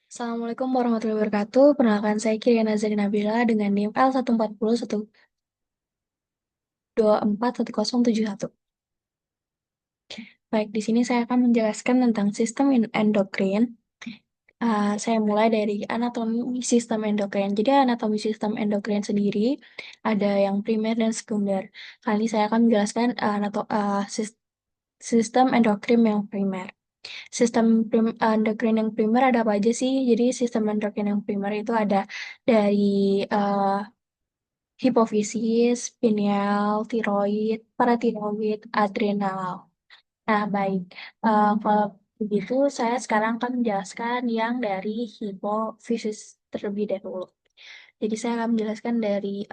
Assalamualaikum warahmatullahi wabarakatuh. Perkenalkan saya Kiriana Nazari Nabila dengan NIM L1401241071. Baik, di sini saya akan menjelaskan tentang sistem endokrin. Saya mulai dari anatomi sistem endokrin. Jadi anatomi sistem endokrin sendiri ada yang primer dan sekunder. Kali ini saya akan menjelaskan sistem endokrin yang primer. Endokrin yang primer ada apa aja sih? Jadi sistem endokrin yang primer itu ada dari hipofisis, pineal, tiroid, paratiroid, adrenal. Nah, baik. Kalau begitu, saya sekarang akan menjelaskan yang dari hipofisis terlebih dahulu. Jadi saya akan menjelaskan dari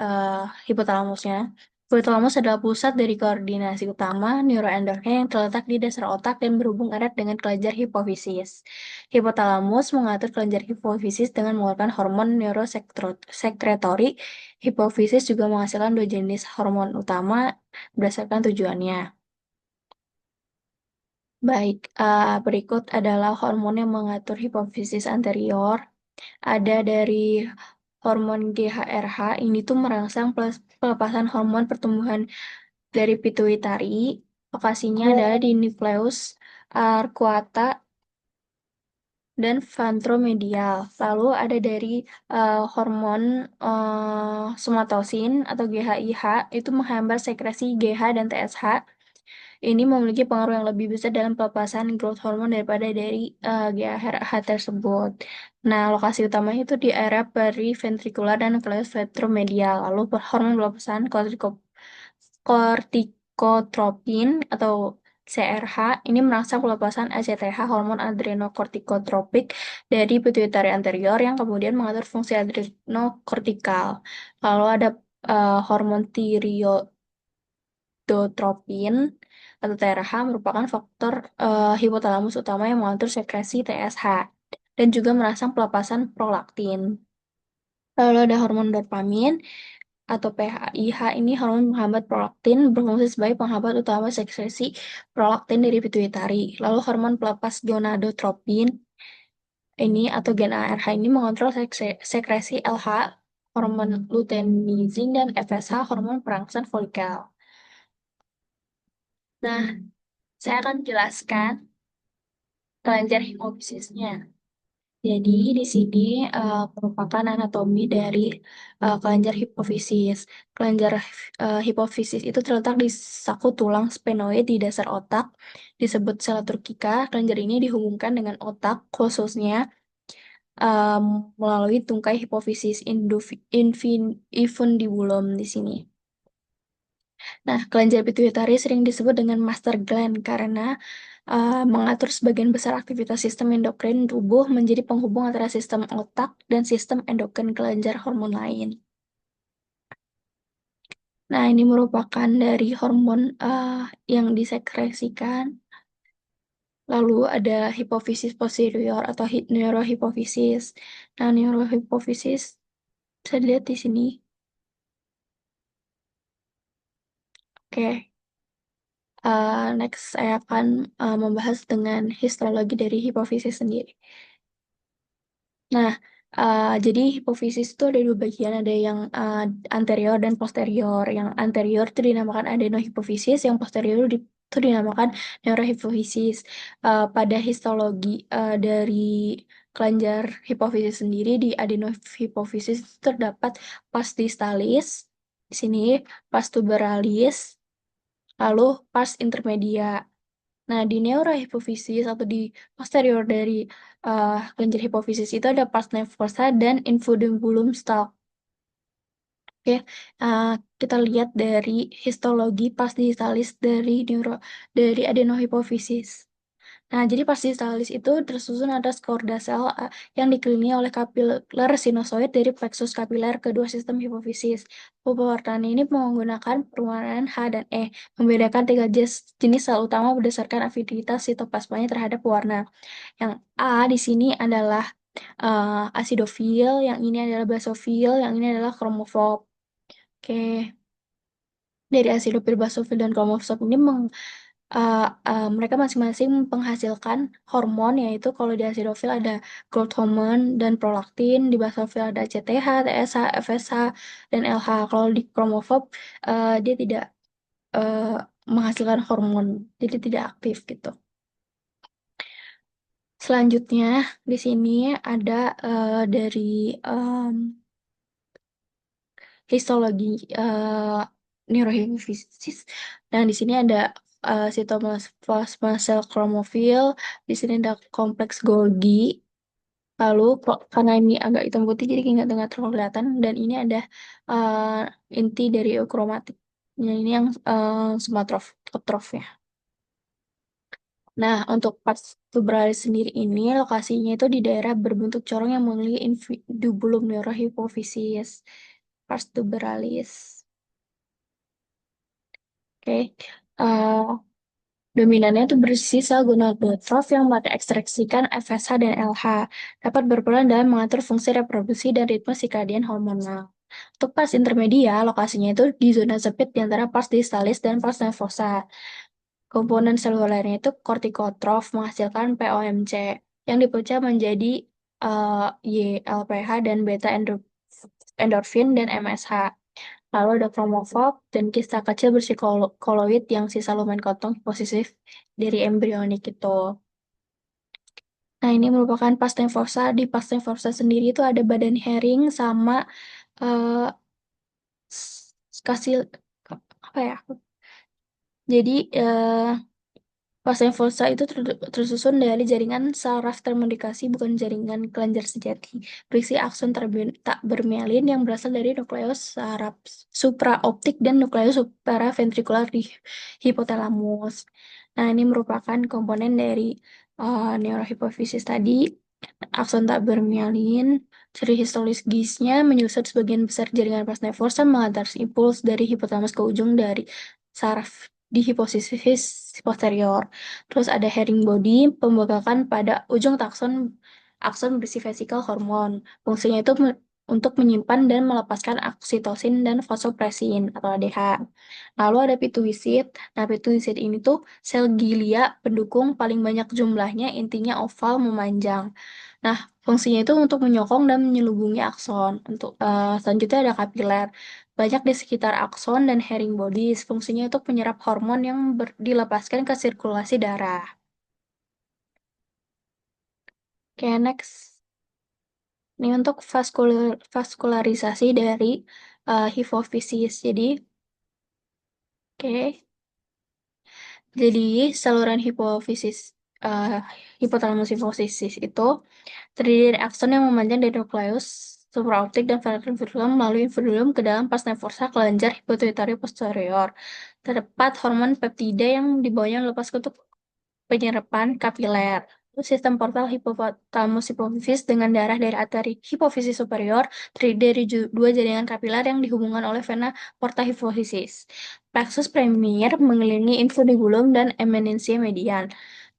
hipotalamusnya. Hipotalamus adalah pusat dari koordinasi utama neuroendokrin yang terletak di dasar otak dan berhubung erat dengan kelenjar hipofisis. Hipotalamus mengatur kelenjar hipofisis dengan mengeluarkan hormon neurosekretori. Hipofisis juga menghasilkan dua jenis hormon utama berdasarkan tujuannya. Baik, berikut adalah hormon yang mengatur hipofisis anterior. Ada dari hormon GHRH, ini tuh merangsang pelepasan hormon pertumbuhan dari pituitari. Lokasinya adalah di nukleus arcuata dan ventromedial. Lalu ada dari hormon somatosin atau GHIH, itu menghambat sekresi GH dan TSH. Ini memiliki pengaruh yang lebih besar dalam pelepasan growth hormone daripada dari GHRH tersebut. Nah, lokasi utamanya itu di area periventrikular dan nukleus ventromedial. Lalu hormon pelepasan kortikotropin atau CRH ini merangsang pelepasan ACTH, hormon adrenokortikotropik dari pituitari anterior yang kemudian mengatur fungsi adrenokortikal. Lalu ada hormon tirotropin atau TRH merupakan faktor hipotalamus utama yang mengatur sekresi TSH dan juga merangsang pelepasan prolaktin. Lalu ada hormon dopamin atau PHIH, ini hormon penghambat prolaktin berfungsi sebagai penghambat utama sekresi prolaktin dari pituitari. Lalu hormon pelepas gonadotropin ini atau gen ARH ini mengontrol sekresi LH, hormon luteinizing dan FSH, hormon perangsang folikel. Nah, saya akan jelaskan kelenjar hipofisisnya. Jadi di sini merupakan anatomi dari kelenjar hipofisis. Kelenjar hipofisis itu terletak di saku tulang sphenoid di dasar otak, disebut sela turcica. Kelenjar ini dihubungkan dengan otak, khususnya em, melalui tungkai hipofisis infundibulum di sini. Nah, kelenjar pituitari sering disebut dengan master gland karena mengatur sebagian besar aktivitas sistem endokrin tubuh menjadi penghubung antara sistem otak dan sistem endokrin kelenjar hormon lain. Nah, ini merupakan dari hormon yang disekresikan. Lalu ada hipofisis posterior atau neurohipofisis. Nah, neurohipofisis bisa dilihat di sini. Oke. Next, saya akan membahas dengan histologi dari hipofisis sendiri. Nah, jadi hipofisis itu ada dua bagian, ada yang anterior dan posterior. Yang anterior itu dinamakan adenohipofisis, yang posterior itu dinamakan neurohipofisis. Pada histologi dari kelenjar hipofisis sendiri, di adenohipofisis itu terdapat pars distalis, di sini pars tuberalis, lalu pars intermedia. Nah, di neurohipofisis atau di posterior dari kelenjar hipofisis itu ada pars nervosa dan infundibulum stalk. Oke, uh, kita lihat dari histologi pars digitalis dari adenohipofisis. Nah, jadi parasitalis itu tersusun atas korda sel yang dikelilingi oleh kapiler sinusoid dari plexus kapiler kedua sistem hipofisis. Pewarnaan ini menggunakan perwarnaan H dan E, membedakan tiga jenis sel utama berdasarkan afiditas sitoplasmanya terhadap pewarna. Yang A di sini adalah acidofil, yang ini adalah basofil, yang ini adalah kromofob. Oke, dari acidofil, basofil, dan kromofob ini mereka masing-masing menghasilkan hormon, yaitu kalau di acidofil ada growth hormone dan prolaktin, di basofil ada CTH, TSH, FSH, dan LH. Kalau di chromophore dia tidak eh, menghasilkan hormon, jadi tidak aktif gitu. Selanjutnya di sini ada dari em, histologi neurohipofisis. Nah, di sini ada cytoplasma sel klorofil, di sini ada kompleks Golgi. Lalu karena ini agak hitam putih jadi nggak terlalu kelihatan, dan ini ada eh, inti dari eukromatik. Nah, ini yang somatrof ya. Nah, untuk pars tubralis sendiri ini lokasinya itu di daerah berbentuk corong yang mengelilingi infundibulum neurohipofisis. Pars tubralis. Oke. Eh, Dominannya itu berisi sel gonadotrof yang mengekspresikan FSH dan LH, dapat berperan dalam mengatur fungsi reproduksi dan ritme sirkadian hormonal. Untuk pars intermedia, lokasinya itu di zona sempit di antara pars distalis dan pars nervosa. Komponen selulernya itu kortikotrof menghasilkan POMC yang dipecah menjadi YLPH dan beta endorfin dan MSH. Lalu ada kromofog dan kista kecil bersih yang sisa lumen kantong positif dari embrionik itu. Nah, ini merupakan pasta fossa. Di pasta fossa sendiri itu ada badan herring sama eh kasih apa ya? Jadi pasta fossa itu tersusun dari jaringan saraf termedikasi, bukan jaringan kelenjar sejati. Berisi akson tak bermielin yang berasal dari nukleus saraf supraoptik dan nukleus supraventrikular di hipotalamus. Nah, ini merupakan komponen dari neurohipofisis tadi. Akson tak bermielin, ciri histologisnya menyusut sebagian besar jaringan pars nervosa mengantar impuls dari hipotalamus ke ujung dari saraf di hipofisis posterior. Terus ada herring body, pembengkakan pada ujung akson berisi vesikel hormon. Fungsinya itu untuk menyimpan dan melepaskan oksitosin dan vasopresin atau ADH. Lalu ada pituisit. Nah, pituisit ini tuh sel glia pendukung paling banyak jumlahnya, intinya oval memanjang. Nah, fungsinya itu untuk menyokong dan menyelubungi akson. Untuk selanjutnya ada kapiler. Banyak di sekitar akson dan herring bodies. Fungsinya untuk menyerap hormon yang dilepaskan ke sirkulasi darah. Oke, next. Ini untuk vaskularisasi dari hipofisis. Jadi saluran uh, hipotalamus hipofisis itu terdiri dari akson yang memanjang dari nukleus supraoptik dan ventriculum melalui infundibulum ke dalam pars nervosa kelenjar pituitari posterior. Terdapat hormon peptida yang dibawanya lepas untuk penyerapan kapiler. Sistem portal hipotalamus hipofis dengan darah dari arteri hipofisis superior terdiri dari dua jaringan kapiler yang dihubungkan oleh vena porta hipofisis. Plexus premier mengelilingi infundibulum dan eminensia median.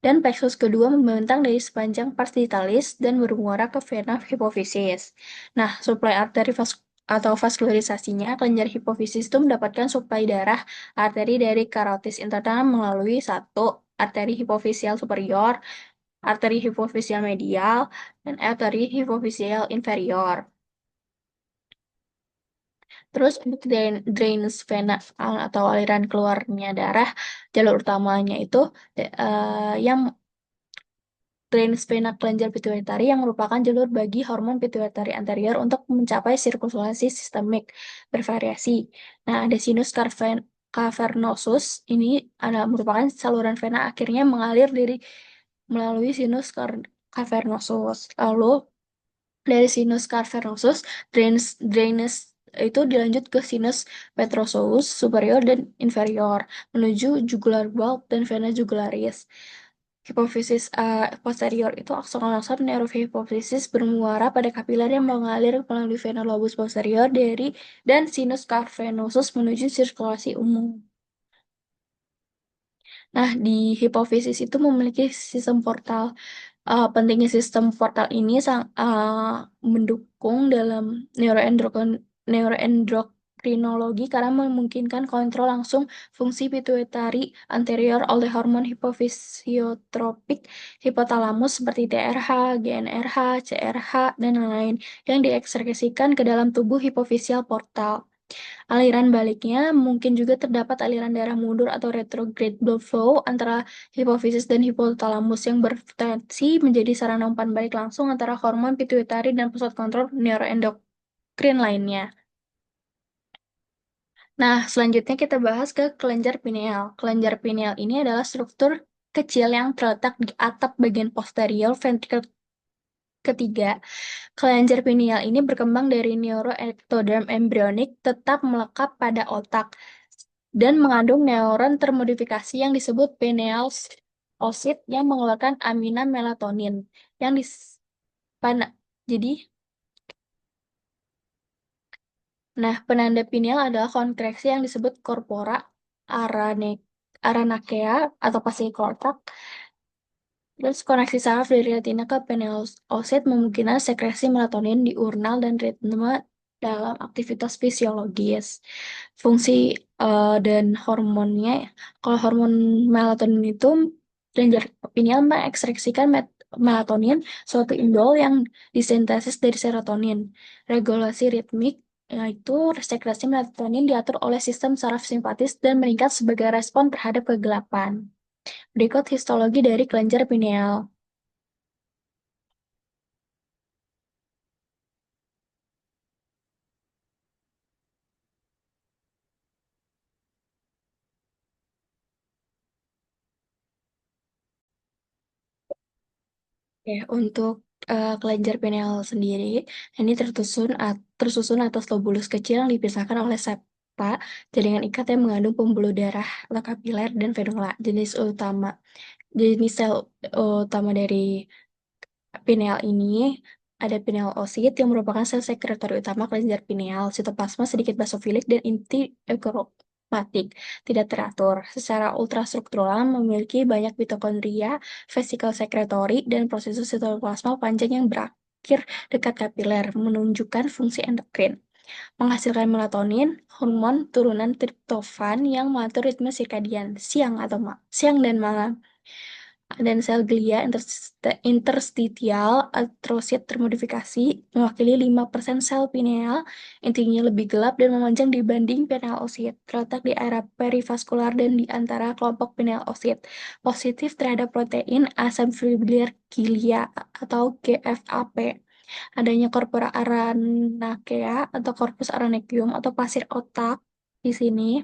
Dan plexus kedua membentang dari sepanjang pars ditalis dan bermuara ke vena hipofisis. Nah, suplai arteri atau vaskularisasinya, kelenjar hipofisis itu mendapatkan suplai darah arteri dari karotis internal melalui satu arteri hipofisial superior, arteri hipofisial medial, dan arteri hipofisial inferior. Terus untuk drainase vena atau aliran keluarnya darah, jalur utamanya itu yang drainase vena kelenjar pituitari yang merupakan jalur bagi hormon pituitari anterior untuk mencapai sirkulasi sistemik bervariasi. Nah, ada sinus cavernosus ini merupakan saluran vena akhirnya mengalir melalui sinus cavernosus. Lalu dari sinus cavernosus, drainase itu dilanjut ke sinus petrosus superior dan inferior menuju jugular bulb dan vena jugularis. Hipofisis posterior itu akson neurohipofisis bermuara pada kapiler yang mengalir melalui vena lobus posterior dan sinus cavernosus menuju sirkulasi umum. Nah, di hipofisis itu memiliki sistem portal. Pentingnya sistem portal ini mendukung dalam neuroendokrin endokrinologi karena memungkinkan kontrol langsung fungsi pituitari anterior oleh hormon hipofisiotropik hipotalamus seperti TRH, GnRH, CRH, dan lain-lain yang diekskresikan ke dalam tubuh hipofisial portal. Aliran baliknya mungkin juga terdapat aliran darah mundur atau retrograde blood flow antara hipofisis dan hipotalamus yang berpotensi menjadi sarana umpan balik langsung antara hormon pituitari dan pusat kontrol neuroendokrin lainnya. Nah, selanjutnya kita bahas ke kelenjar pineal. Kelenjar pineal ini adalah struktur kecil yang terletak di atap bagian posterior ventrikel ketiga. Kelenjar pineal ini berkembang dari neuroectoderm embryonik tetap melekat pada otak dan mengandung neuron termodifikasi yang disebut pineal osit yang mengeluarkan amina melatonin yang jadi penanda pineal adalah kontraksi yang disebut corpora aranakea atau pasir kotak. Terus koneksi saraf dari retina ke pinealocyte memungkinkan sekresi melatonin di urnal dan ritme dalam aktivitas fisiologis. Fungsi dan hormonnya, kalau hormon melatonin itu kelenjar pineal mengekstraksikan melatonin, suatu indol yang disintesis dari serotonin. Regulasi ritmik yaitu sekresi melatonin diatur oleh sistem saraf simpatis dan meningkat sebagai respon terhadap kegelapan. Berikut histologi dari kelenjar pineal. Oke, untuk kelenjar pineal sendiri, ini tersusun atas lobulus kecil yang dipisahkan oleh septa, jaringan ikat yang mengandung pembuluh darah atau kapiler dan vedula. Jenis sel utama dari pineal ini ada pineal oosit yang merupakan sel sekretory utama kelenjar pineal, sitoplasma sedikit basofilik dan inti ekromatik, tidak teratur. Secara ultrastruktural memiliki banyak mitokondria, vesikel sekretori, dan proses sitoplasma panjang yang berakhir dekat kapiler, menunjukkan fungsi endokrin. Menghasilkan melatonin, hormon turunan triptofan yang mengatur ritme sirkadian, siang dan malam dan sel glia interstitial atrosit termodifikasi mewakili 5% sel pineal, intinya lebih gelap dan memanjang dibanding pineal osit, terletak di area perivaskular dan di antara kelompok pineal osit, positif terhadap protein asam fibrillar glia atau GFAP. Adanya corpora aranakea atau corpus aranaceum atau pasir otak di sini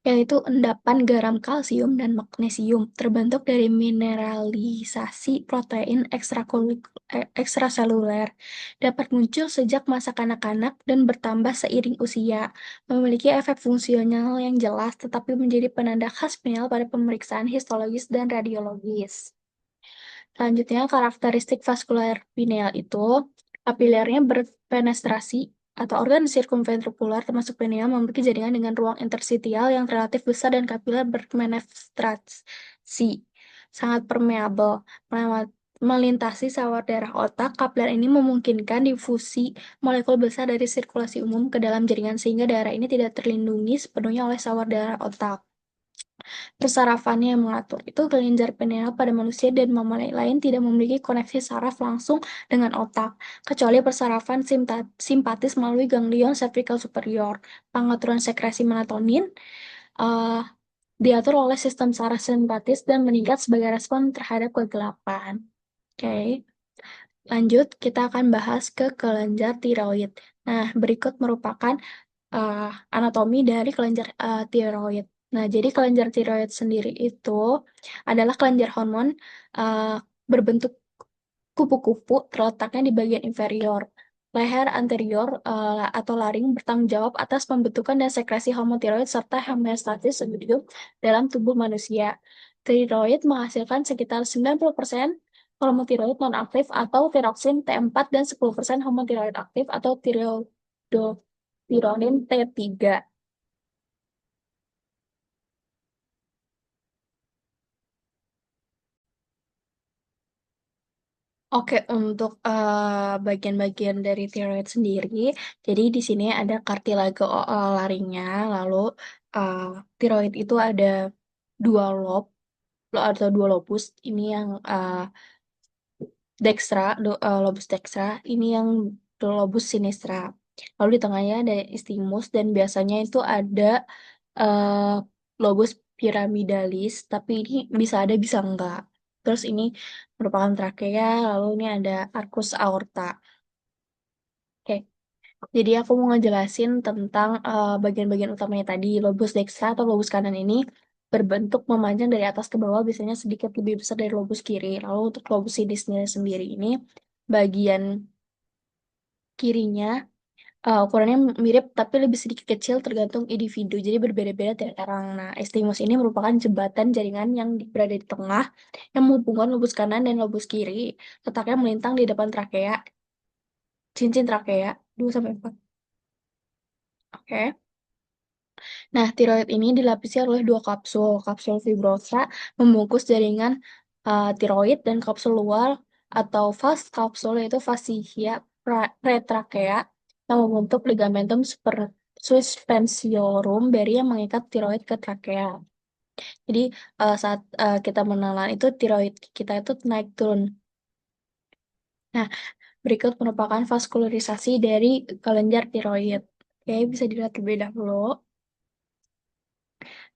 yaitu endapan garam kalsium dan magnesium terbentuk dari mineralisasi protein ekstraseluler, dapat muncul sejak masa kanak-kanak dan bertambah seiring usia, memiliki efek fungsional yang jelas tetapi menjadi penanda khas pineal pada pemeriksaan histologis dan radiologis. Selanjutnya, karakteristik vaskular pineal itu kapilernya berpenetrasi atau organ sirkumventrikular termasuk pineal memiliki jaringan dengan ruang interstitial yang relatif besar dan kapiler berpenetrasi sangat permeabel melintasi sawar darah otak. Kapiler ini memungkinkan difusi molekul besar dari sirkulasi umum ke dalam jaringan sehingga daerah ini tidak terlindungi sepenuhnya oleh sawar darah otak. Persarafannya yang mengatur. Itu kelenjar pineal pada manusia dan mamalia lain tidak memiliki koneksi saraf langsung dengan otak, kecuali persarafan simpatis melalui ganglion cervical superior. Pengaturan sekresi melatonin uh, diatur oleh sistem saraf simpatis dan meningkat sebagai respon terhadap kegelapan. Oke. Lanjut, kita akan bahas ke kelenjar tiroid. Nah, berikut merupakan anatomi dari kelenjar tiroid. Nah, jadi kelenjar tiroid sendiri itu adalah kelenjar hormon uh, berbentuk kupu-kupu terletaknya di bagian inferior. Leher anterior atau laring bertanggung jawab atas pembentukan dan sekresi hormon tiroid serta homeostatis sodium dalam tubuh manusia. Tiroid menghasilkan sekitar 90% hormon tiroid non-aktif atau tiroksin T4 dan 10% hormon tiroid aktif atau tiroidin T3. Oke, untuk bagian-bagian dari tiroid sendiri, jadi di sini ada kartilago laringnya, lalu uh, tiroid itu ada dua lob atau dua lobus. Ini yang lobus dextra, ini yang lobus sinistra. Lalu di tengahnya ada istimus dan biasanya itu ada uh, lobus piramidalis, tapi ini bisa ada bisa enggak. Terus ini merupakan trakea, lalu ini ada arcus aorta. Oke, jadi aku mau ngejelasin tentang bagian-bagian utamanya tadi. Lobus dextra atau lobus kanan ini berbentuk memanjang dari atas ke bawah, biasanya sedikit lebih besar dari lobus kiri. Lalu untuk lobus sinistra sendiri ini, bagian kirinya ukurannya mirip tapi lebih sedikit kecil tergantung individu, jadi berbeda-beda tiap orang. Nah, istimus ini merupakan jembatan jaringan yang berada di tengah yang menghubungkan lobus kanan dan lobus kiri, letaknya melintang di depan trakea, cincin trakea 2 sampai 4. Oke. Nah, tiroid ini dilapisi oleh dua kapsul. Kapsul fibrosa membungkus jaringan tiroid dan kapsul luar atau vas kapsul yaitu fascia pretrakea yang membentuk ligamentum suspensiorum beri yang mengikat tiroid ke trakea. Jadi saat kita menelan itu tiroid kita itu naik turun. Nah, berikut merupakan vaskularisasi dari kelenjar tiroid. Oke, bisa dilihat terlebih dahulu.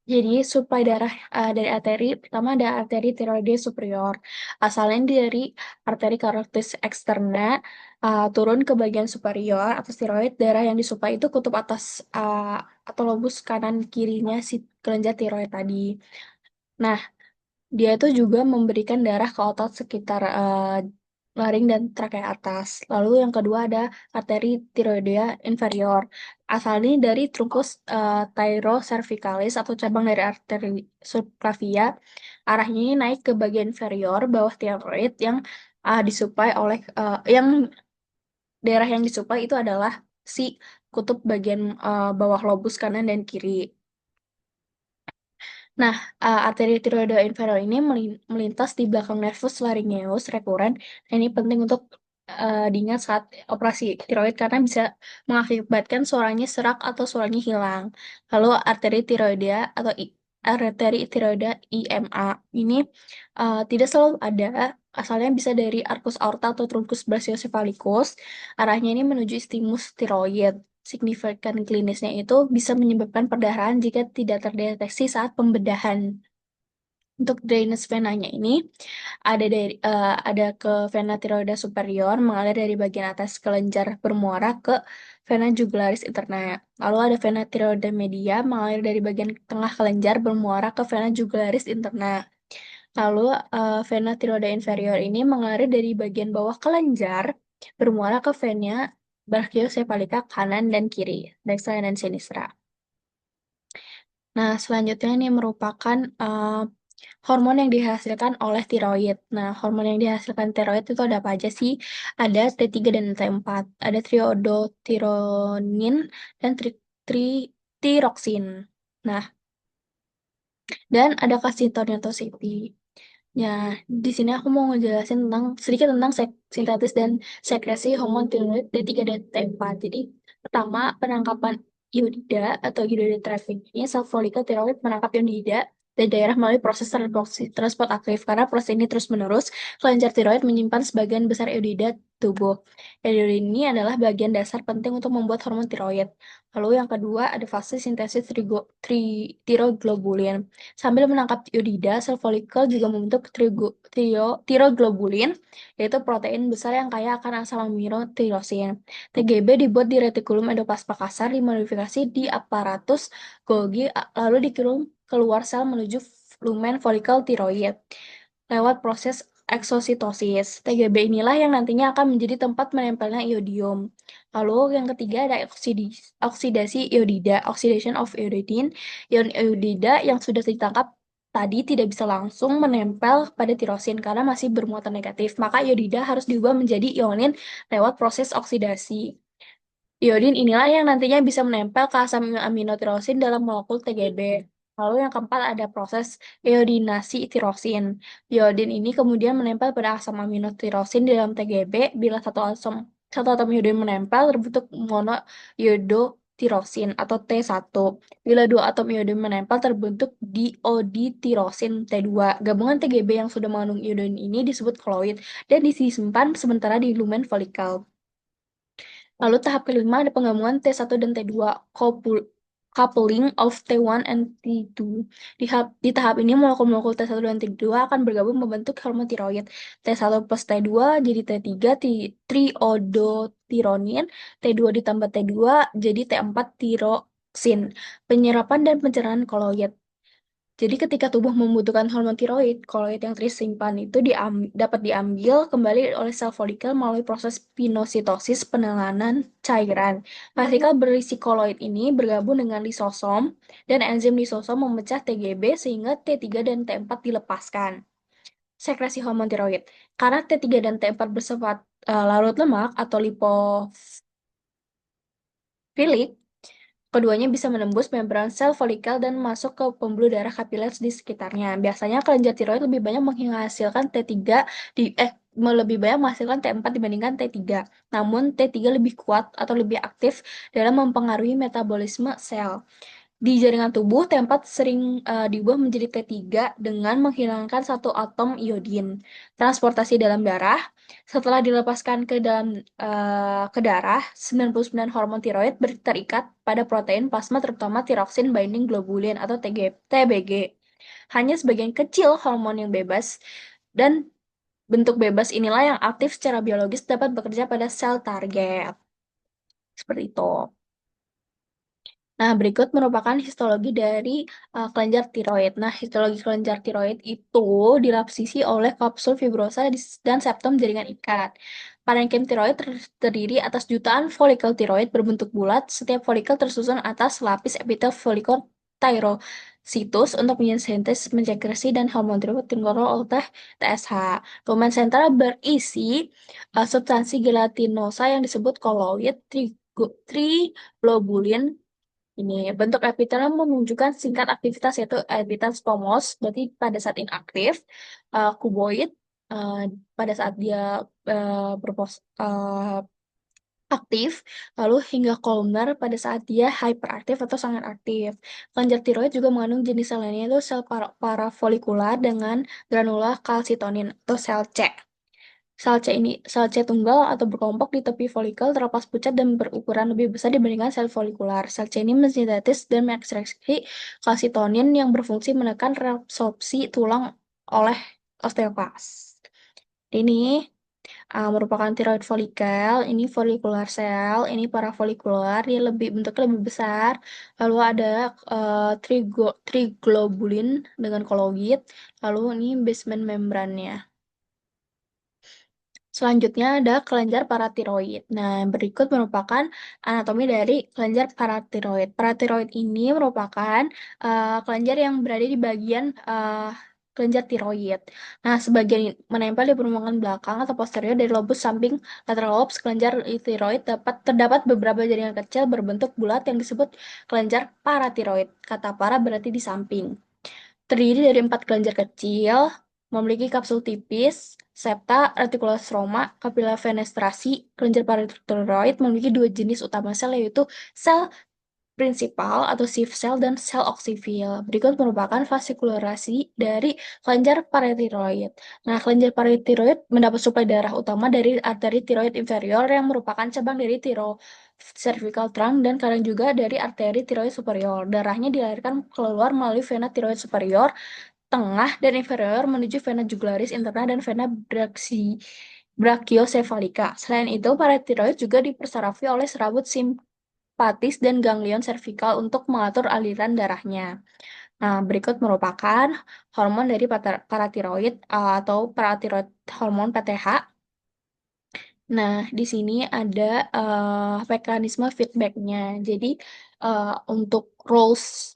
Jadi suplai darah dari arteri pertama ada arteri tiroides superior. Asalnya dari arteri karotis eksterna turun ke bagian superior atas tiroid. Darah yang disuplai itu kutub atas atau lobus kanan kirinya si kelenjar tiroid tadi. Nah, dia itu juga memberikan darah ke otot sekitar laring dan trakea atas. Lalu yang kedua ada arteri tiroidea inferior. Asalnya dari trunkus thyrocervicalis atau cabang dari arteri subclavia. Arahnya ini naik ke bagian inferior bawah tiroid yang disuplai oleh yang daerah yang disuplai itu adalah si kutub bagian bawah lobus kanan dan kiri. Nah, arteri tiroidea inferior ini melintas di belakang nervus laryngeus recurrent. Nah, ini penting untuk diingat saat operasi tiroid karena bisa mengakibatkan suaranya serak atau suaranya hilang. Lalu arteri tiroidea atau arteri tiroidea IMA ini tidak selalu ada, asalnya bisa dari arcus aorta atau truncus brachiocephalicus. Arahnya ini menuju istimus tiroid. Signifikan klinisnya itu bisa menyebabkan perdarahan jika tidak terdeteksi saat pembedahan. Untuk drainase venanya ini ada ke vena tiroida superior mengalir dari bagian atas kelenjar bermuara ke vena jugularis interna. Lalu ada vena tiroida media mengalir dari bagian tengah kelenjar bermuara ke vena jugularis interna. Lalu vena tiroida inferior ini mengalir dari bagian bawah kelenjar bermuara ke vena brachiocephalica kanan dan kiri, dextra dan sinistra. Nah, selanjutnya ini merupakan hormon yang dihasilkan oleh tiroid. Nah, hormon yang dihasilkan tiroid itu ada apa aja sih? Ada T3 dan T4. Ada triiodothyronin dan tiroksin. Nah, dan ada calcitonin. Ya, di sini aku mau ngejelasin sedikit tentang sintetis dan sekresi hormon tiroid T3 dan T4. Jadi, pertama, penangkapan iodida atau iodida traffic. Ini sel folikel tiroid menangkap iodida dari daerah melalui proses transport aktif. Karena proses ini terus-menerus, kelenjar tiroid menyimpan sebagian besar iodida tubuh. Iodida ini adalah bagian dasar penting untuk membuat hormon tiroid. Lalu yang kedua, ada fase sintesis tiroglobulin. Sambil menangkap iodida, sel folikel juga membentuk tiroglobulin, yaitu protein besar yang kaya akan asam amino tirosin. TGB dibuat di retikulum endoplasma kasar, dimodifikasi di aparatus Golgi, lalu dikirim keluar sel menuju lumen folikel tiroid lewat proses eksositosis. TGB inilah yang nantinya akan menjadi tempat menempelnya iodium. Lalu yang ketiga ada oksidasi iodida, oxidation of iodine. Ion iodida yang sudah ditangkap tadi tidak bisa langsung menempel pada tirosin karena masih bermuatan negatif. Maka iodida harus diubah menjadi ionin lewat proses oksidasi. Iodin inilah yang nantinya bisa menempel ke asam amino tirosin dalam molekul TGB. Lalu yang keempat ada proses iodinasi tirosin. Iodin ini kemudian menempel pada asam amino tirosin di dalam TGB. Bila satu atom iodin menempel, terbentuk monoiodotirosin atau T1. Bila dua atom iodin menempel, terbentuk dioditirosin T2. Gabungan TGB yang sudah mengandung iodin ini disebut koloid dan disimpan sementara di lumen folikel. Lalu tahap kelima ada penggabungan T1 dan T2, coupling of T1 and T2. Di tahap ini molekul-molekul T1 dan T2 akan bergabung membentuk hormon tiroid. T1 plus T2 jadi T3 triiodotironin, T2 ditambah T2 jadi T4 tiroksin. Penyerapan dan pencernaan koloid. Jadi ketika tubuh membutuhkan hormon tiroid, koloid yang tersimpan itu dapat diambil kembali oleh sel folikel melalui proses pinositosis penanganan cairan. Partikel berisi koloid ini bergabung dengan lisosom dan enzim lisosom memecah TGB sehingga T3 dan T4 dilepaskan. Sekresi hormon tiroid. Karena T3 dan T4 bersifat larut lemak atau lipofilik, keduanya bisa menembus membran sel folikel dan masuk ke pembuluh darah kapiler di sekitarnya. Biasanya kelenjar tiroid lebih banyak menghasilkan T3 lebih banyak menghasilkan T4 dibandingkan T3. Namun T3 lebih kuat atau lebih aktif dalam mempengaruhi metabolisme sel. Di jaringan tubuh, T4 sering diubah menjadi T3 dengan menghilangkan satu atom iodin. Transportasi dalam darah, setelah dilepaskan ke darah, 99 hormon tiroid terikat pada protein plasma terutama tiroksin binding globulin atau TBG. Hanya sebagian kecil hormon yang bebas dan bentuk bebas inilah yang aktif secara biologis dapat bekerja pada sel target. Seperti itu. Nah, berikut merupakan histologi dari kelenjar tiroid. Nah, histologi kelenjar tiroid itu dilapisi oleh kapsul fibrosa dan septum jaringan ikat. Parenkim tiroid terdiri atas jutaan folikel tiroid berbentuk bulat. Setiap folikel tersusun atas lapis epitel folikel tyrositus untuk mensintesis mensekresi dan hormon tiroid dikontrol oleh TSH. Lumen sentral berisi substansi gelatinosa yang disebut koloid, triglobulin. Ini bentuk epitel menunjukkan tingkat aktivitas yaitu epitel squamous, berarti pada saat inaktif, kuboid uh, pada saat dia aktif, lalu hingga columnar pada saat dia hyperaktif atau sangat aktif. Kelenjar tiroid juga mengandung jenis sel lainnya yaitu sel parafolikular dengan granula kalsitonin atau sel C. Sel C tunggal atau berkelompok di tepi folikel terlepas pucat dan berukuran lebih besar dibandingkan sel folikular. Sel C ini mensintetis dan mengekspresi kalsitonin yang berfungsi menekan reabsorpsi tulang oleh osteoklas. Ini merupakan tiroid folikel, ini folikular sel, ini parafolikular, dia bentuknya lebih besar. Lalu ada triglobulin dengan koloid, lalu ini basement membrannya. Selanjutnya ada kelenjar paratiroid. Nah, berikut merupakan anatomi dari kelenjar paratiroid. Paratiroid ini merupakan kelenjar yang berada di bagian kelenjar tiroid. Nah, sebagian menempel di permukaan belakang atau posterior dari lobus samping lateral lobes kelenjar tiroid terdapat beberapa jaringan kecil berbentuk bulat yang disebut kelenjar paratiroid. Kata para berarti di samping. Terdiri dari 4 kelenjar kecil, memiliki kapsul tipis, septa, retikulosarcoma, kapila fenestrasi. Kelenjar paratiroid memiliki dua jenis utama sel, yaitu sel prinsipal atau sieve cell dan sel oksifil. Berikut merupakan fasikularasi dari kelenjar paratiroid. Nah, kelenjar paratiroid mendapat suplai darah utama dari arteri tiroid inferior yang merupakan cabang dari cervical trunk dan kadang juga dari arteri tiroid superior. Darahnya dilahirkan keluar melalui vena tiroid superior, tengah, dan inferior menuju vena jugularis interna dan vena brachiosephalika. Selain itu, paratiroid juga dipersarafi oleh serabut simpatis dan ganglion servikal untuk mengatur aliran darahnya. Nah, berikut merupakan hormon dari paratiroid atau paratiroid hormon PTH. Nah, di sini ada mekanisme feedbacknya. Jadi, untuk roles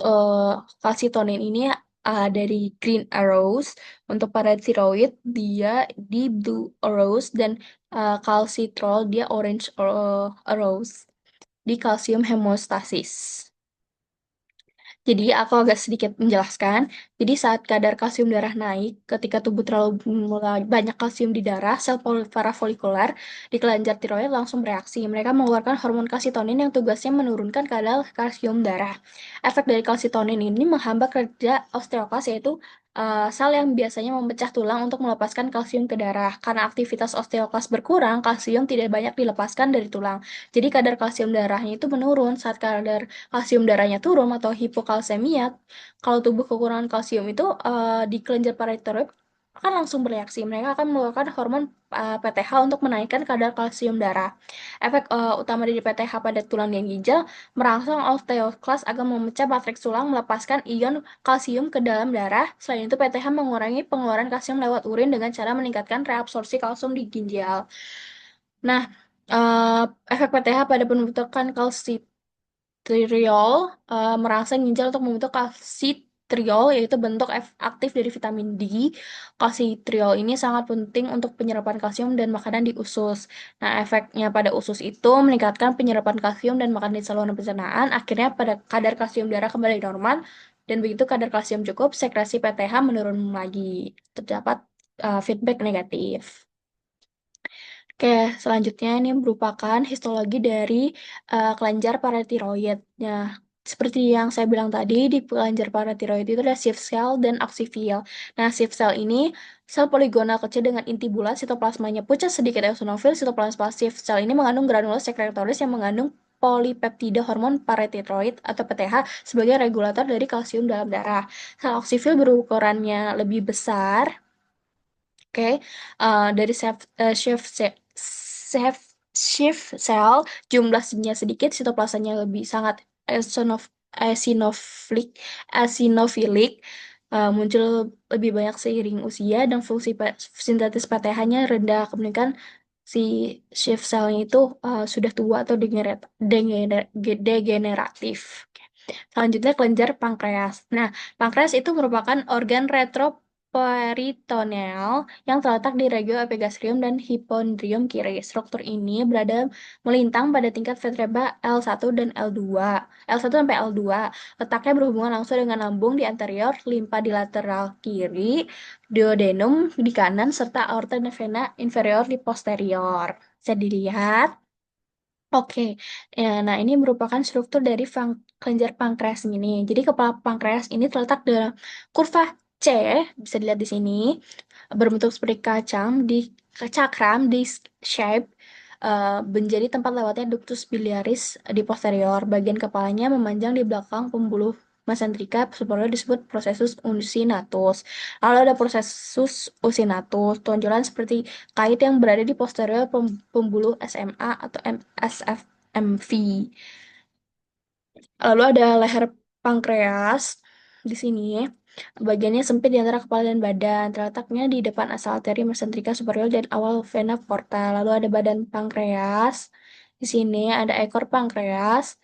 kalsitonin ini dari green arrows, untuk paratiroid dia di blue arrows, dan calcitrol dia orange arrows di kalsium hemostasis. Jadi aku agak sedikit menjelaskan. Jadi saat kadar kalsium darah naik, ketika tubuh terlalu mulai banyak kalsium di darah, sel parafolikuler di kelenjar tiroid langsung bereaksi. Mereka mengeluarkan hormon kalsitonin yang tugasnya menurunkan kadar kalsium darah. Efek dari kalsitonin ini menghambat kerja osteoklas, yaitu sel yang biasanya memecah tulang untuk melepaskan kalsium ke darah. Karena aktivitas osteoklas berkurang, kalsium tidak banyak dilepaskan dari tulang. Jadi kadar kalsium darahnya itu menurun. Saat kadar kalsium darahnya turun atau hipokalsemia, kalau tubuh kekurangan kalsium itu di kelenjar paratiroid akan langsung bereaksi. Mereka akan mengeluarkan hormon PTH untuk menaikkan kadar kalsium darah. Efek utama dari PTH pada tulang dan ginjal merangsang osteoklas agar memecah matriks tulang melepaskan ion kalsium ke dalam darah. Selain itu, PTH mengurangi pengeluaran kalsium lewat urin dengan cara meningkatkan reabsorpsi kalsium di ginjal. Nah, eh, efek PTH pada pembentukan triol merangsang ginjal untuk membentuk kalsitriol, yaitu bentuk aktif dari vitamin D. Kalsitriol ini sangat penting untuk penyerapan kalsium dan makanan di usus. Nah, efeknya pada usus itu meningkatkan penyerapan kalsium dan makanan di saluran pencernaan. Akhirnya pada kadar kalsium darah kembali normal, dan begitu kadar kalsium cukup, sekresi PTH menurun lagi. Terdapat feedback negatif. Oke, selanjutnya ini merupakan histologi dari kelenjar paratiroid. Nah, seperti yang saya bilang tadi, di kelenjar paratiroid itu ada Schiff cell dan oxyphil. Nah, Schiff cell ini sel poligonal kecil dengan inti bulat, sitoplasmanya pucat sedikit eosinofil. Sitoplasma Schiff cell ini mengandung granulus sekretoris yang mengandung polipeptida hormon paratiroid atau PTH sebagai regulator dari kalsium dalam darah. Sel oxyphil berukurannya lebih besar. Oke, dari chef, shift cell, jumlah nya sedikit, sitoplasmanya lebih sangat eosinofilik, eosinofilik, muncul lebih banyak seiring usia, dan fungsi sintetis PTH-nya rendah. Kemudian si shift cell-nya itu sudah tua atau degeneratif. Oke. Selanjutnya kelenjar pankreas. Nah, pankreas itu merupakan organ retroperitoneal yang terletak di regio epigastrium dan hipondrium kiri. Struktur ini berada melintang pada tingkat vertebra L1 dan L2. L1 sampai L2. Letaknya berhubungan langsung dengan lambung di anterior, limpa di lateral kiri, duodenum di kanan, serta aorta vena inferior di posterior. Bisa dilihat. Oke, ya, nah ini merupakan struktur dari kelenjar pankreas ini. Jadi kepala pankreas ini terletak dalam kurva C, bisa dilihat di sini, berbentuk seperti kacang di cakram di shape, menjadi tempat lewatnya ductus biliaris di posterior. Bagian kepalanya memanjang di belakang pembuluh mesenterika superior disebut processus usinatus. Lalu ada processus usinatus, tonjolan seperti kait yang berada di posterior pembuluh SMA atau SFMV. Lalu ada leher pankreas di sini. Bagiannya sempit di antara kepala dan badan. Terletaknya di depan asal arteri mesenterika superior dan awal vena porta. Lalu ada badan pankreas. Di sini ada ekor pankreas.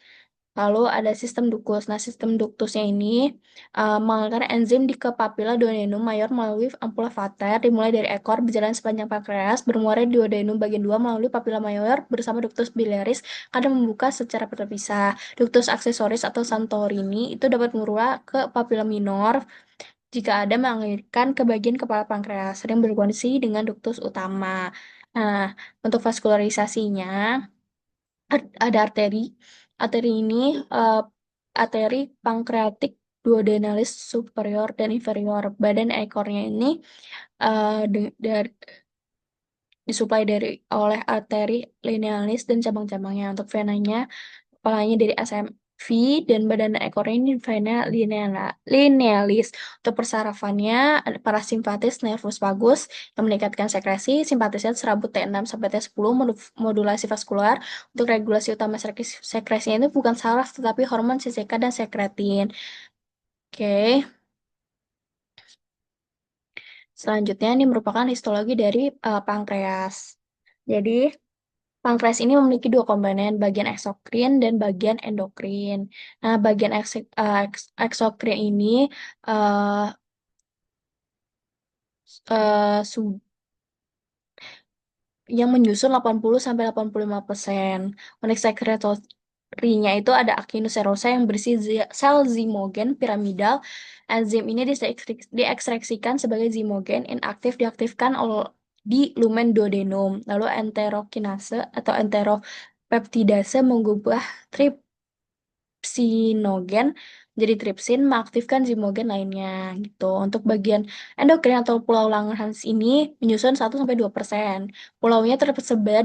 Lalu ada sistem ductus. Nah, sistem ductusnya ini mengalirkan enzim di ke papila duodenum mayor melalui ampula vater, dimulai dari ekor, berjalan sepanjang pankreas, bermuara di duodenum bagian 2 melalui papila mayor bersama ductus biliaris, kadang membuka secara terpisah. Ductus aksesoris atau Santorini itu dapat mengeruak ke papila minor jika ada mengalirkan ke bagian kepala pankreas, sering berkoneksi dengan ductus utama. Nah, untuk vaskularisasinya, ada arteri. Arteri ini eh, arteri pankreatik duodenalis superior dan inferior. Badan ekornya ini disuplai oleh arteri linealis dan cabang-cabangnya. Untuk venanya, kepalanya dari SMV dan badan ekornya ini vena linealis. Untuk persarafannya, ada parasimpatis nervus vagus yang meningkatkan sekresi, simpatisnya serabut T6 sampai T10, modulasi vaskular. Untuk regulasi utama sekresinya itu bukan saraf tetapi hormon CCK dan sekretin. Oke, selanjutnya ini merupakan histologi dari pankreas. Jadi, pankreas ini memiliki dua komponen, bagian eksokrin dan bagian endokrin. Nah, bagian eksokrin ini eh, eh, su- yang menyusun 80 sampai 85%. Untuk Rinya itu ada Actinus serosa yang berisi sel zimogen piramidal. Enzim ini diekstraksikan sebagai zimogen inaktif diaktifkan di lumen duodenum. Lalu enterokinase atau enteropeptidase mengubah tripsinogen jadi tripsin mengaktifkan zimogen lainnya gitu. Untuk bagian endokrin atau pulau Langerhans ini menyusun 1-2%. Pulaunya tersebar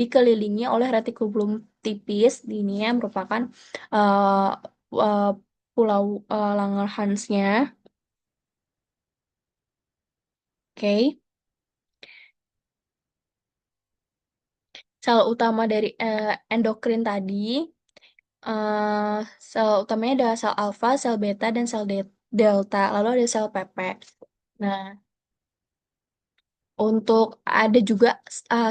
dikelilingi oleh retikulum tipis. Ini yang merupakan uh, uh, pulau Langerhansnya. Oke. Sel utama dari endokrin tadi, eh sel utamanya ada sel alfa, sel beta, dan sel delta. Lalu ada sel PP. Nah, untuk ada juga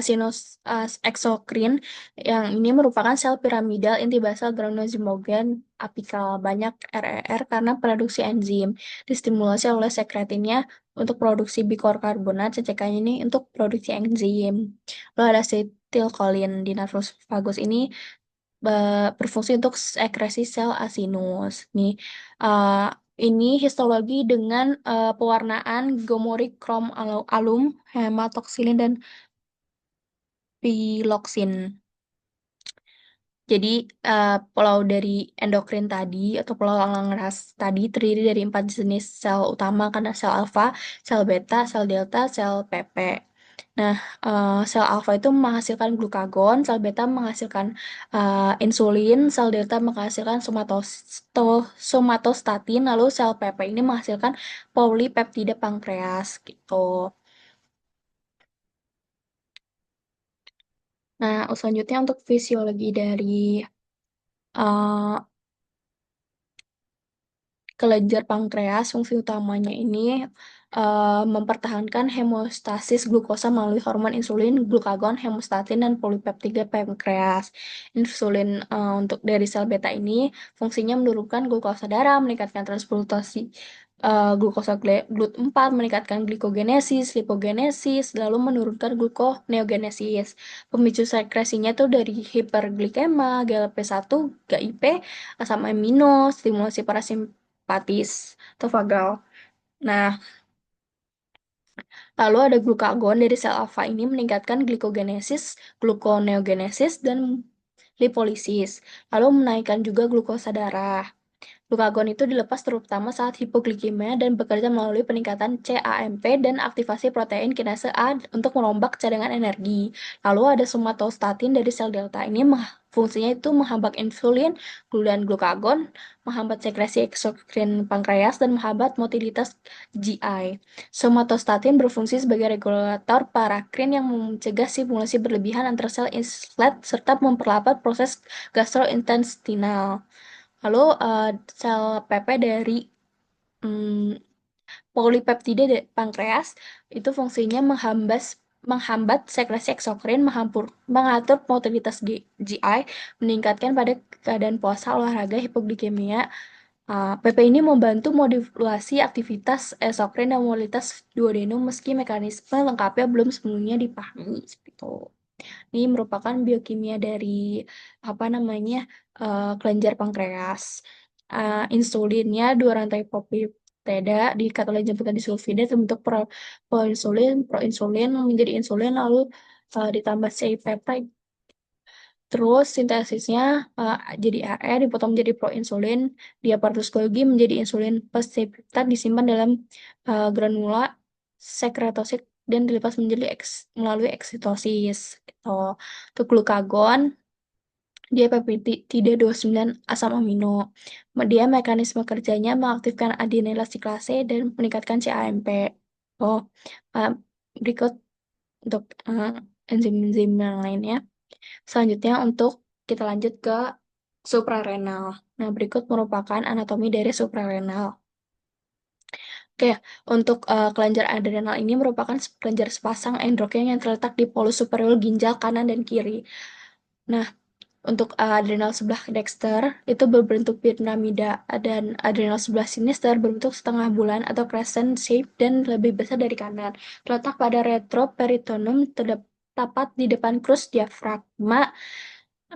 sinus eksokrin yang ini merupakan sel piramidal inti basal granulozimogen apikal banyak RER karena produksi enzim distimulasi oleh sekretinnya untuk produksi bikarbonat CCK ini untuk produksi enzim. Lalu ada asetilkolin di nervus vagus ini berfungsi untuk sekresi sel asinus. Nih, uh, ini histologi dengan pewarnaan gomori, krom, alum, hematoksilin, dan piloksin. Jadi, pulau dari endokrin tadi atau pulau Langerhans tadi terdiri dari 4 jenis sel utama karena sel alfa, sel beta, sel delta, sel PP. Nah, sel alfa itu menghasilkan glukagon, sel beta menghasilkan insulin, sel delta menghasilkan somatostatin, lalu sel PP ini menghasilkan polipeptida pankreas gitu. Nah, selanjutnya untuk fisiologi dari uh, kelenjar pankreas, fungsi utamanya ini mempertahankan hemostasis glukosa melalui hormon insulin, glukagon, hemostatin, dan polipeptida pankreas. Insulin untuk dari sel beta ini fungsinya menurunkan glukosa darah, meningkatkan transportasi glukosa GLUT4, meningkatkan glikogenesis, lipogenesis, lalu menurunkan gluconeogenesis. Pemicu sekresinya itu dari hiperglikema, GLP-1, GIP, asam amino, stimulasi parasimpatis atau vagal. Nah, lalu ada glukagon dari sel alfa ini meningkatkan glikogenesis, gluconeogenesis, dan lipolisis. Lalu menaikkan juga glukosa darah. Glukagon itu dilepas terutama saat hipoglikemia dan bekerja melalui peningkatan CAMP dan aktivasi protein kinase A untuk merombak cadangan energi. Lalu ada somatostatin dari sel delta. Ini fungsinya itu menghambat insulin dan glukagon, menghambat sekresi eksokrin pankreas, dan menghambat motilitas GI. Somatostatin berfungsi sebagai regulator parakrin yang mencegah stimulasi berlebihan antar sel islet serta memperlambat proses gastrointestinal. Lalu sel PP dari mm, polipeptida pankreas itu fungsinya menghambat sekresi eksokrin, mengatur motilitas GI, meningkatkan pada keadaan puasa, olahraga, hipoglikemia. PP ini membantu modulasi aktivitas eksokrin dan mobilitas duodenum meski mekanisme lengkapnya belum sepenuhnya dipahami. Seperti itu. Ini merupakan biokimia dari apa namanya kelenjar pankreas. Insulinnya dua rantai peptida diikat oleh jemputan disulfida terbentuk proinsulin menjadi insulin lalu ditambah C-peptide. Terus sintesisnya jadi AR dipotong menjadi proinsulin, diaparatus Golgi menjadi insulin plus C-peptide disimpan dalam granula sekretosit dan dilepas menjadi melalui eksitosis. Gitu. Untuk glukagon, dia peptida 29 asam amino. Dia mekanisme kerjanya mengaktifkan adenila siklase dan meningkatkan CAMP. Oh, uh, berikut untuk enzim-enzim yang lainnya. Selanjutnya untuk kita lanjut ke suprarenal. Nah, berikut merupakan anatomi dari suprarenal. Oke, untuk kelenjar adrenal ini merupakan kelenjar sepasang endokrin yang terletak di polus superior ginjal kanan dan kiri. Nah, untuk adrenal sebelah dexter itu berbentuk piramida dan adrenal sebelah sinister berbentuk setengah bulan atau crescent shape dan lebih besar dari kanan. Terletak pada retroperitoneum tepat di depan krus diafragma.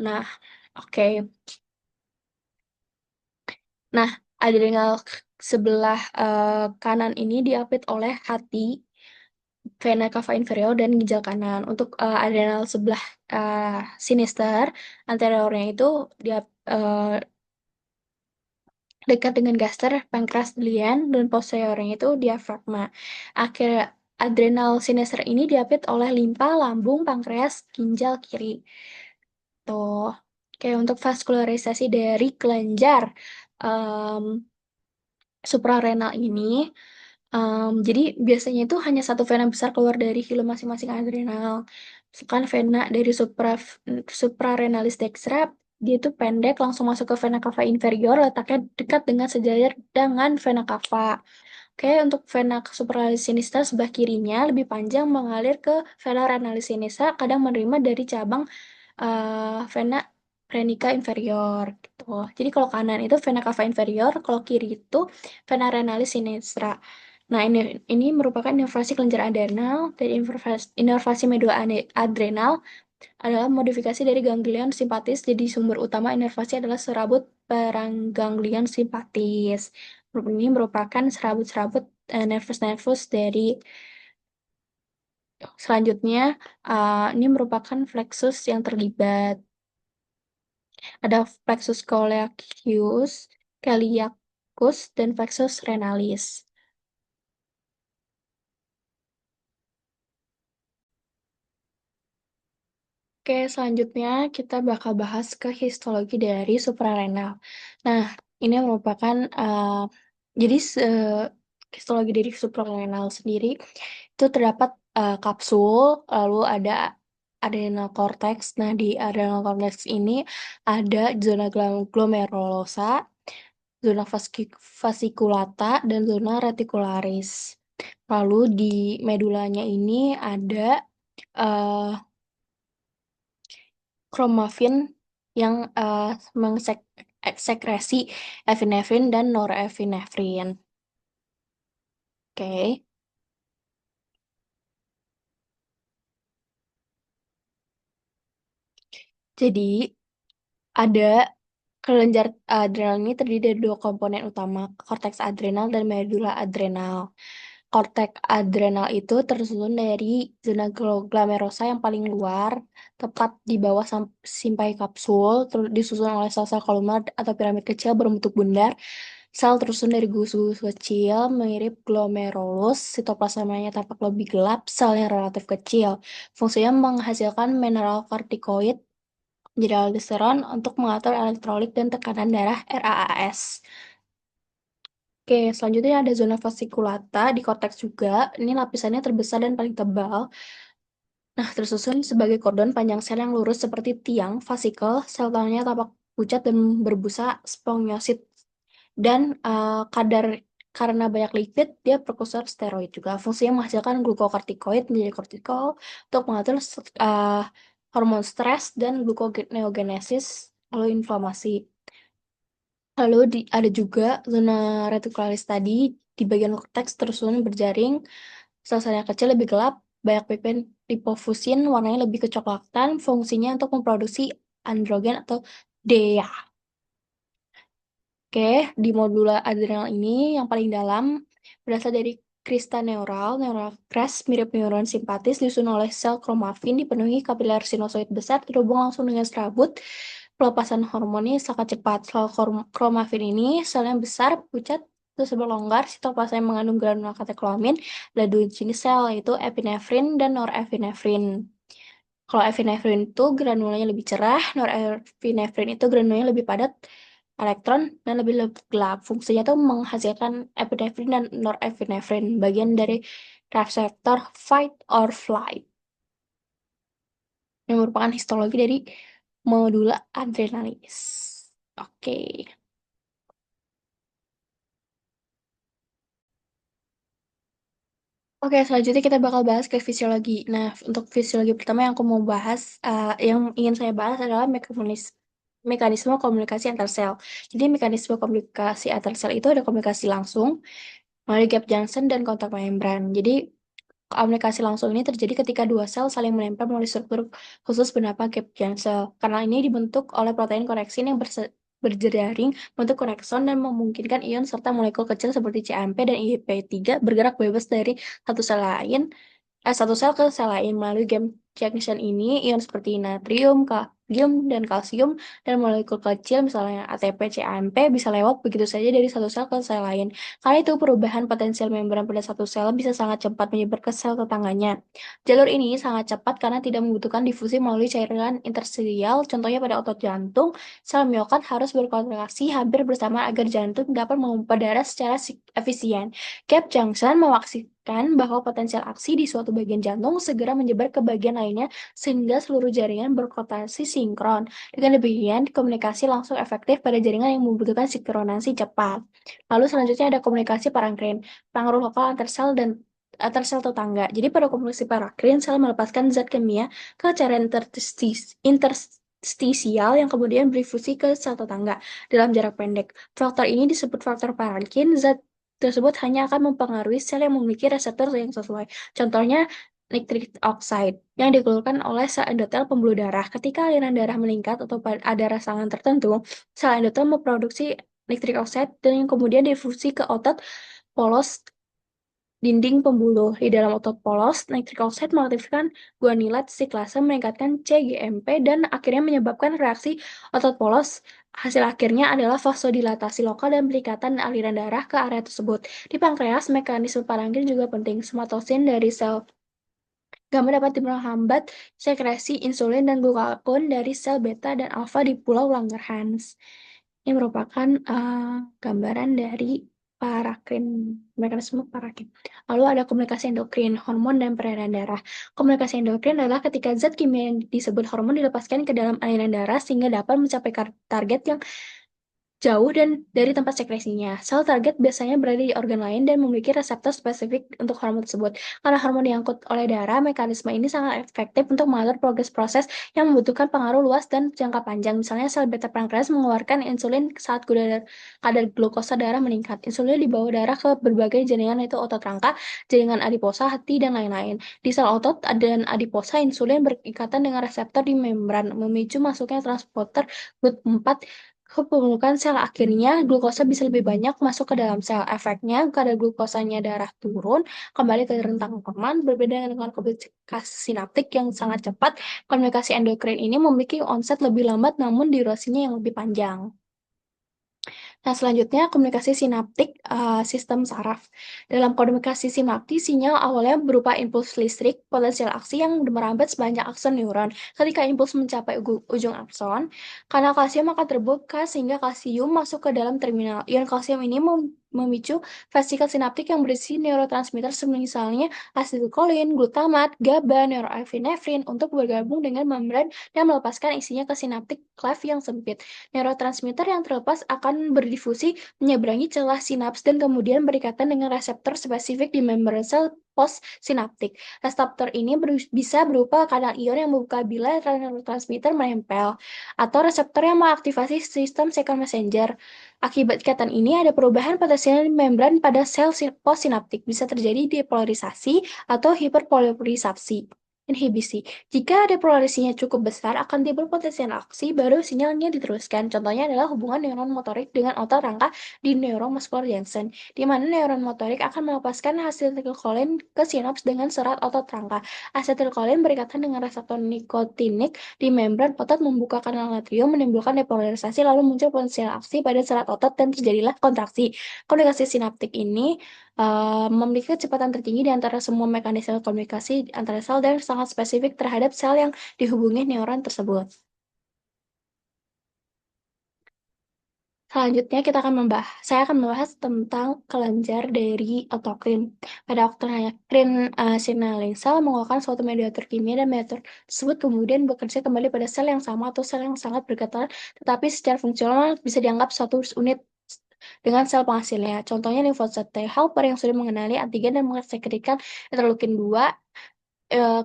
Nah, Oke. Nah, adrenal sebelah kanan ini diapit oleh hati, vena cava inferior, dan ginjal kanan. Untuk adrenal sebelah sinister, anteriornya itu dia dekat dengan gaster, pankreas, lian, dan posteriornya itu diafragma. Akhir adrenal sinister ini diapit oleh limpa, lambung, pankreas, ginjal kiri. Tuh. Oke, untuk vaskularisasi dari kelenjar em, suprarenal ini, jadi biasanya itu hanya satu vena besar keluar dari hilum masing-masing adrenal. Misalkan vena dari suprarenalis dextra, dia itu pendek langsung masuk ke vena cava inferior, letaknya dekat dengan sejajar dengan vena cava. Oke, untuk vena suprarenalis sinistra sebelah kirinya lebih panjang mengalir ke vena renalis sinistra, kadang menerima dari cabang vena Renica inferior gitu. Jadi kalau kanan itu vena cava inferior, kalau kiri itu vena renalis sinistra. Nah, ini merupakan inervasi kelenjar adrenal dan inervasi medula adrenal adalah modifikasi dari ganglion simpatis. Jadi sumber utama inervasi adalah serabut perangganglion simpatis. Ini merupakan serabut-serabut nervus-nervus dari selanjutnya. Ini merupakan plexus yang terlibat. Ada plexus coeliacus, dan plexus renalis. Oke, selanjutnya kita bakal bahas ke histologi dari suprarenal. Nah, ini merupakan jadi histologi dari suprarenal sendiri itu terdapat kapsul, lalu ada adrenal cortex. Nah, di adrenal cortex ini ada zona glomerulosa, zona fasciculata, dan zona reticularis. Lalu di medulanya ini ada eh, kromafin yang mengsekresi epinefrin dan norepinefrin. Oke, jadi ada kelenjar adrenal ini terdiri dari dua komponen utama, korteks adrenal dan medula adrenal. Korteks adrenal itu tersusun dari zona glomerulosa yang paling luar, tepat di bawah simpai kapsul, disusun oleh sel-sel kolumnar atau piramid kecil berbentuk bundar. Sel tersusun dari gugus kecil, mirip glomerulus, sitoplasmanya tampak lebih gelap, selnya relatif kecil. Fungsinya menghasilkan mineral kortikoid, jadi aldosteron, untuk mengatur elektrolit dan tekanan darah RAAS. Oke, selanjutnya ada zona fasciculata di korteks juga. Ini lapisannya terbesar dan paling tebal. Nah, tersusun sebagai kordon panjang sel yang lurus seperti tiang vasikel. Sel tanahnya tampak pucat dan berbusa spongosit. Dan karena banyak lipid, dia prekursor steroid juga. Fungsinya menghasilkan glukokortikoid menjadi kortikol untuk mengatur uh, hormon stres dan gluconeogenesis, lalu inflamasi. Lalu ada juga zona reticularis tadi, di bagian korteks tersusun berjaring, sel-selnya kecil lebih gelap, banyak pigmen lipofusin, warnanya lebih kecoklatan, fungsinya untuk memproduksi androgen atau DEA. Oke, di modula adrenal ini yang paling dalam berasal dari krista neural, neural crest mirip neuron simpatis, disusun oleh sel kromafin, dipenuhi kapiler sinusoid besar, terhubung langsung dengan serabut. Pelepasan hormon ini sangat cepat. Sel kromafin ini selnya besar, pucat, terus berlonggar, sitoplasma yang mengandung granula katekolamin, ada dua jenis sel, yaitu epinefrin dan norepinefrin. Kalau epinefrin itu granulanya lebih cerah, norepinefrin itu granulanya lebih padat elektron dan lebih gelap. Fungsinya itu menghasilkan epinefrin dan norepinefrin, bagian dari reseptor fight or flight, yang merupakan histologi dari medula adrenalis. Oke. Oke, selanjutnya kita bakal bahas ke fisiologi. Nah, untuk fisiologi pertama yang aku mau bahas, yang ingin saya bahas adalah mekanisme komunikasi antar sel. Jadi, mekanisme komunikasi antar sel itu ada komunikasi langsung melalui gap junction dan kontak membran. Jadi, Komunikasi langsung ini terjadi ketika dua sel saling menempel melalui struktur khusus bernama gap sel. Kanal ini dibentuk oleh protein koreksin yang berjejaring bentuk konekson dan memungkinkan ion serta molekul kecil seperti CMP dan IP3 bergerak bebas dari satu sel lain satu sel ke sel lain. Melalui gap junction ini, ion seperti natrium, kalium, dan kalsium, dan molekul kecil misalnya ATP, CAMP bisa lewat begitu saja dari satu sel ke sel lain. Karena itu perubahan potensial membran pada satu sel bisa sangat cepat menyebar ke sel tetangganya. Jalur ini sangat cepat karena tidak membutuhkan difusi melalui cairan interstisial. Contohnya pada otot jantung, sel miokard harus berkontraksi hampir bersama agar jantung dapat memompa darah secara efisien. Gap junction memastikan bahwa potensial aksi di suatu bagian jantung segera menyebar ke bagian lainnya sehingga seluruh jaringan berkotasi sinkron. Dengan demikian, komunikasi langsung efektif pada jaringan yang membutuhkan sinkronasi cepat. Lalu selanjutnya ada komunikasi parankrin, pengaruh lokal antar sel dan antar sel tetangga. Jadi pada komunikasi parankrin, sel melepaskan zat kimia ke cairan interstisial yang kemudian berdifusi ke sel tetangga dalam jarak pendek. Faktor ini disebut faktor parankrin. Zat tersebut hanya akan mempengaruhi sel yang memiliki reseptor yang sesuai. Contohnya, nitric oxide yang dikeluarkan oleh sel endotel pembuluh darah. Ketika aliran darah meningkat atau ada rangsangan tertentu, sel endotel memproduksi nitric oxide dan yang kemudian difusi ke otot polos dinding pembuluh. Di dalam otot polos, nitric oxide mengaktifkan guanilat siklase, meningkatkan CGMP, dan akhirnya menyebabkan reaksi otot polos. Hasil akhirnya adalah vasodilatasi lokal dan peningkatan aliran darah ke area tersebut. Di pankreas, mekanisme parankrin juga penting. Somatosin dari sel gamma dapat menghambat sekresi insulin dan glukagon dari sel beta dan alfa di pulau Langerhans. Ini merupakan gambaran dari parakrin, mekanisme parakrin. Lalu ada komunikasi endokrin, hormon, dan peredaran darah. Komunikasi endokrin adalah ketika zat kimia yang disebut hormon dilepaskan ke dalam aliran darah sehingga dapat mencapai target yang jauh dan dari tempat sekresinya. Sel target biasanya berada di organ lain dan memiliki reseptor spesifik untuk hormon tersebut. Karena hormon diangkut oleh darah, mekanisme ini sangat efektif untuk mengatur progres proses yang membutuhkan pengaruh luas dan jangka panjang. Misalnya sel beta pankreas mengeluarkan insulin saat kadar glukosa darah meningkat. Insulin dibawa darah ke berbagai jaringan yaitu otot rangka, jaringan adiposa, hati, dan lain-lain. Di sel otot dan adiposa, insulin berikatan dengan reseptor di membran, memicu masuknya transporter GLUT4 ke permukaan sel. Akhirnya, glukosa bisa lebih banyak masuk ke dalam sel. Efeknya, kadar glukosanya darah turun, kembali ke rentang aman, berbeda dengan komunikasi sinaptik yang sangat cepat. Komunikasi endokrin ini memiliki onset lebih lambat namun durasinya yang lebih panjang. Nah, selanjutnya komunikasi sinaptik sistem saraf. Dalam komunikasi sinaptik, sinyal awalnya berupa impuls listrik, potensial aksi yang merambat sepanjang akson neuron. Ketika impuls mencapai ujung akson, kanal kalsium akan terbuka sehingga kalsium masuk ke dalam terminal. Ion kalsium ini memicu vesikel sinaptik yang berisi neurotransmitter misalnya asetilkolin, glutamat, GABA, norepinefrin untuk bergabung dengan membran dan melepaskan isinya ke sinaptik cleft yang sempit. Neurotransmitter yang terlepas akan berdifusi menyeberangi celah sinaps dan kemudian berikatan dengan reseptor spesifik di membran sel postsinaptik. Reseptor ini bisa berupa kanal ion yang membuka bila neurotransmitter menempel, atau reseptor yang mengaktifasi sistem second messenger. Akibat ikatan ini ada perubahan potensial membran pada sel postsinaptik, bisa terjadi depolarisasi atau hiperpolarisasi. Inhibisi. Jika depolarisasinya cukup besar, akan timbul potensial aksi, baru sinyalnya diteruskan. Contohnya adalah hubungan neuron motorik dengan otot rangka di neuromuscular junction, di mana neuron motorik akan melepaskan asetilkolin ke sinaps dengan serat otot rangka. Asetilkolin berikatan dengan reseptor nikotinik di membran otot, membuka kanal natrium, menimbulkan depolarisasi, lalu muncul potensial aksi pada serat otot dan terjadilah kontraksi. Komunikasi sinaptik ini memiliki kecepatan tertinggi di antara semua mekanisme komunikasi antara sel dan sangat spesifik terhadap sel yang dihubungi neuron tersebut. Selanjutnya saya akan membahas tentang kelenjar dari autokrin. Pada autokrin signaling sel mengeluarkan suatu mediator kimia dan mediator tersebut kemudian bekerja kembali pada sel yang sama atau sel yang sangat berkaitan, tetapi secara fungsional bisa dianggap suatu unit dengan sel penghasilnya. Contohnya limfosit T helper yang sudah mengenali antigen dan mensekretkan interleukin 2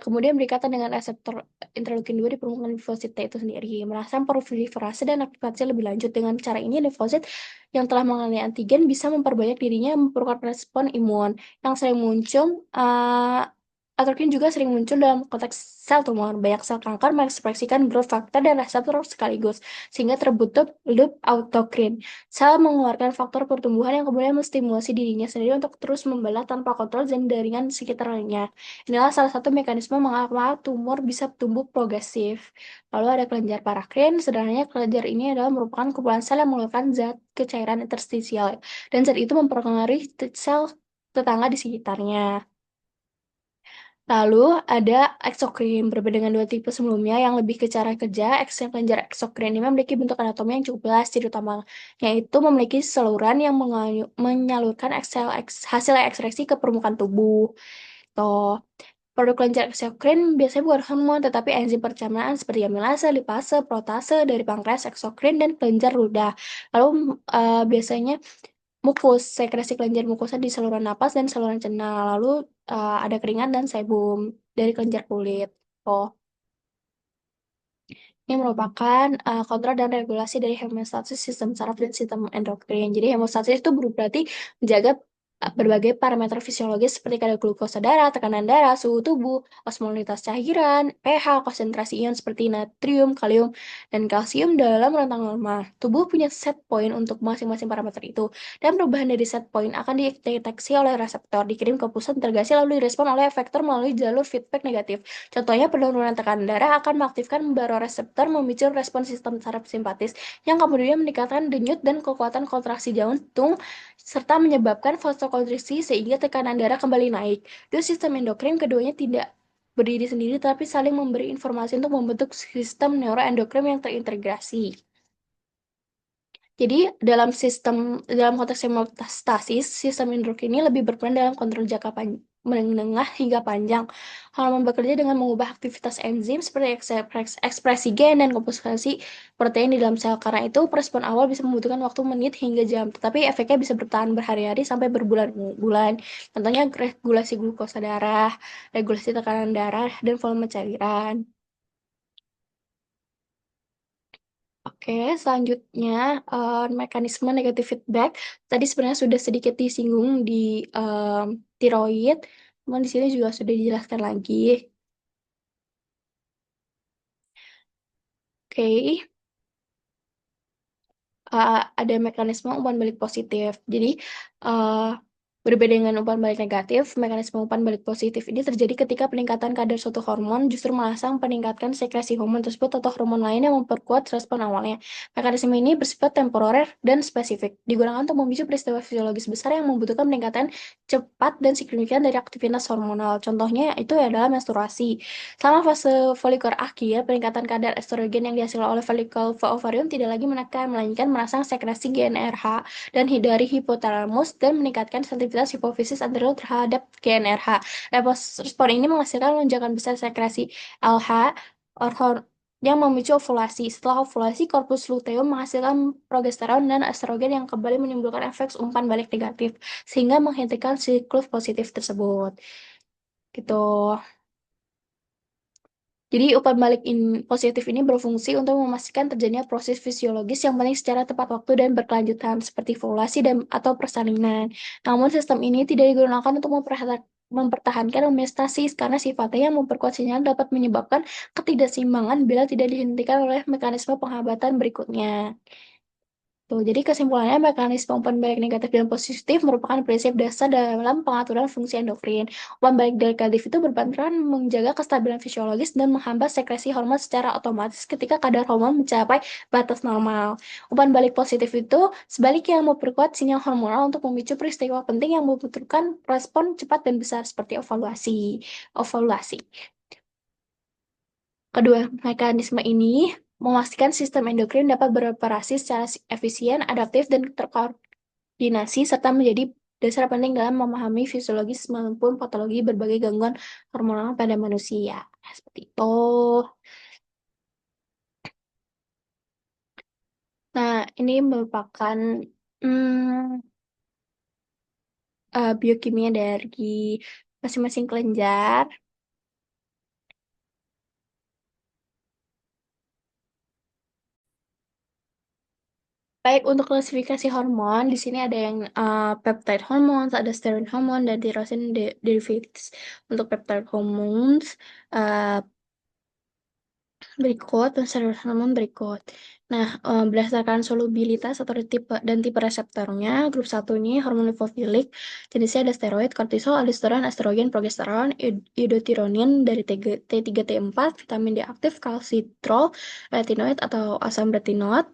kemudian berikatan dengan reseptor interleukin 2 di permukaan limfosit T itu sendiri, merangsang proliferasi dan aktivasi lebih lanjut. Dengan cara ini, limfosit yang telah mengenali antigen bisa memperbanyak dirinya, memperkuat respon imun yang sering muncul Autokrin juga sering muncul dalam konteks sel tumor. Banyak sel kanker mengekspresikan growth factor dan reseptor sekaligus, sehingga terbentuk loop autokrin. Sel mengeluarkan faktor pertumbuhan yang kemudian menstimulasi dirinya sendiri untuk terus membelah tanpa kontrol dan jaringan sekitar lainnya. Inilah salah satu mekanisme mengapa tumor bisa tumbuh progresif. Lalu ada kelenjar parakrin. Sebenarnya kelenjar ini adalah merupakan kumpulan sel yang mengeluarkan zat kecairan interstisial, dan zat itu mempengaruhi sel tetangga di sekitarnya. Lalu ada eksokrin, berbeda dengan dua tipe sebelumnya yang lebih ke cara kerja. Kelenjar eksokrin ini memiliki bentuk anatomi yang cukup jelas, ciri utamanya yaitu memiliki saluran yang menyalurkan hasil ekskresi ke permukaan tubuh. Tuh. Produk kelenjar eksokrin biasanya bukan hormon, tetapi enzim pencernaan seperti amilase, lipase, protase dari pankreas, eksokrin, dan kelenjar ludah. Lalu biasanya sekresi kelenjar mukosa di saluran napas dan saluran cerna. Lalu ada keringat dan sebum dari kelenjar kulit. Oh, ini merupakan kontrol dan regulasi dari homeostasis sistem saraf dan sistem endokrin. Jadi homeostasis itu berarti menjaga berbagai parameter fisiologis seperti kadar glukosa darah, tekanan darah, suhu tubuh, osmolitas cairan, pH, konsentrasi ion seperti natrium, kalium, dan kalsium dalam rentang normal. Tubuh punya set point untuk masing-masing parameter itu, dan perubahan dari set point akan dideteksi oleh reseptor, dikirim ke pusat integrasi lalu direspon oleh efektor melalui jalur feedback negatif. Contohnya, penurunan tekanan darah akan mengaktifkan baroreseptor, memicu respons sistem saraf simpatis, yang kemudian meningkatkan denyut dan kekuatan kontraksi jantung, serta menyebabkan vasokonstriksi sehingga tekanan darah kembali naik. Di sistem endokrin, keduanya tidak berdiri sendiri, tapi saling memberi informasi untuk membentuk sistem neuroendokrin yang terintegrasi. Jadi, dalam konteks homeostasis, sistem endokrin ini lebih berperan dalam kontrol jangka menengah hingga panjang. Hormon bekerja dengan mengubah aktivitas enzim seperti ekspresi gen dan komposisi protein di dalam sel. Karena itu, respon awal bisa membutuhkan waktu menit hingga jam, tetapi efeknya bisa bertahan berhari-hari sampai berbulan-bulan. Contohnya regulasi glukosa darah, regulasi tekanan darah, dan volume cairan. Oke, selanjutnya mekanisme negatif feedback. Tadi sebenarnya sudah sedikit disinggung di tiroid, namun di sini juga sudah dijelaskan lagi. Oke, ada mekanisme umpan balik positif. Jadi, uh, berbeda dengan umpan balik negatif, mekanisme umpan balik positif ini terjadi ketika peningkatan kadar suatu hormon justru merangsang peningkatan sekresi hormon tersebut atau hormon lain yang memperkuat respon awalnya. Mekanisme ini bersifat temporer dan spesifik, digunakan untuk memicu peristiwa fisiologis besar yang membutuhkan peningkatan cepat dan signifikan dari aktivitas hormonal. Contohnya itu adalah menstruasi. Selama fase folikuler akhir, peningkatan kadar estrogen yang dihasilkan oleh folikel ovarium tidak lagi menekan, melainkan merangsang sekresi GnRH dan dari hipotalamus dan meningkatkan sensitivitas hipofisis anterior terhadap GnRH. Respon ini menghasilkan lonjakan besar sekresi LH yang memicu ovulasi. Setelah ovulasi, korpus luteum menghasilkan progesteron dan estrogen yang kembali menimbulkan efek umpan balik negatif, sehingga menghentikan siklus positif tersebut. Gitu. Jadi umpan balik positif ini berfungsi untuk memastikan terjadinya proses fisiologis yang penting secara tepat waktu dan berkelanjutan seperti ovulasi dan atau persalinan. Namun sistem ini tidak digunakan untuk mempertahankan homeostasis karena sifatnya yang memperkuat sinyal dapat menyebabkan ketidakseimbangan bila tidak dihentikan oleh mekanisme penghambatan berikutnya. Tuh, jadi kesimpulannya mekanisme umpan balik negatif dan positif merupakan prinsip dasar dalam pengaturan fungsi endokrin. Umpan balik negatif itu berperan menjaga kestabilan fisiologis dan menghambat sekresi hormon secara otomatis ketika kadar hormon mencapai batas normal. Umpan balik positif itu sebaliknya memperkuat sinyal hormonal untuk memicu peristiwa penting yang membutuhkan respon cepat dan besar seperti ovulasi. Kedua mekanisme ini memastikan sistem endokrin dapat beroperasi secara efisien, adaptif, dan terkoordinasi, serta menjadi dasar penting dalam memahami fisiologis maupun patologi berbagai gangguan hormonal pada manusia. Seperti itu. Nah, ini merupakan hmm, biokimia dari masing-masing kelenjar. Baik, untuk klasifikasi hormon, di sini ada yang peptide hormones, ada steroid hormone, dan tyrosine derivatives. Untuk peptide hormones, uh, berikut, dan steroid hormone berikut. Nah, berdasarkan solubilitas atau tipe reseptornya, grup 1 ini hormon lipofilik, jenisnya ada steroid, kortisol, aldosteron, estrogen, progesteron, eudothyronin dari T3, T4, vitamin D aktif, kalsitrol, retinoid atau asam retinoid.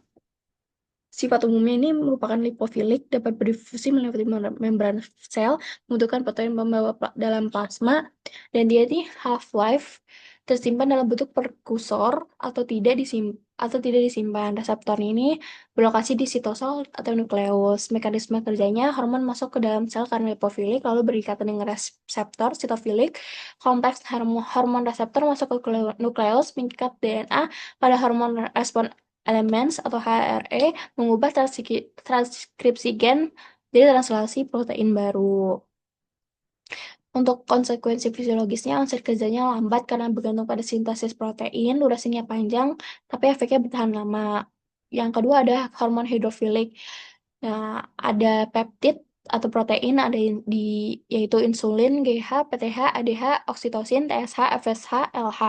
Sifat umumnya ini merupakan lipofilik, dapat berdifusi melewati membran sel, membutuhkan protein pembawa dalam plasma, dan dia ini half-life tersimpan dalam bentuk perkusor atau tidak disimpan. Reseptor ini berlokasi di sitosol atau nukleus. Mekanisme kerjanya, hormon masuk ke dalam sel karena lipofilik, lalu berikatan dengan reseptor sitofilik. Kompleks hormon reseptor masuk ke nukleus, mengikat DNA pada hormon respon elements atau HRE, mengubah transkripsi gen jadi translasi protein baru. Untuk konsekuensi fisiologisnya, unsur kerjanya lambat karena bergantung pada sintesis protein, durasinya panjang, tapi efeknya bertahan lama. Yang kedua ada hormon hidrofilik. Nah, ada peptid atau protein yaitu insulin, GH, PTH, ADH, oksitosin, TSH, FSH, LH,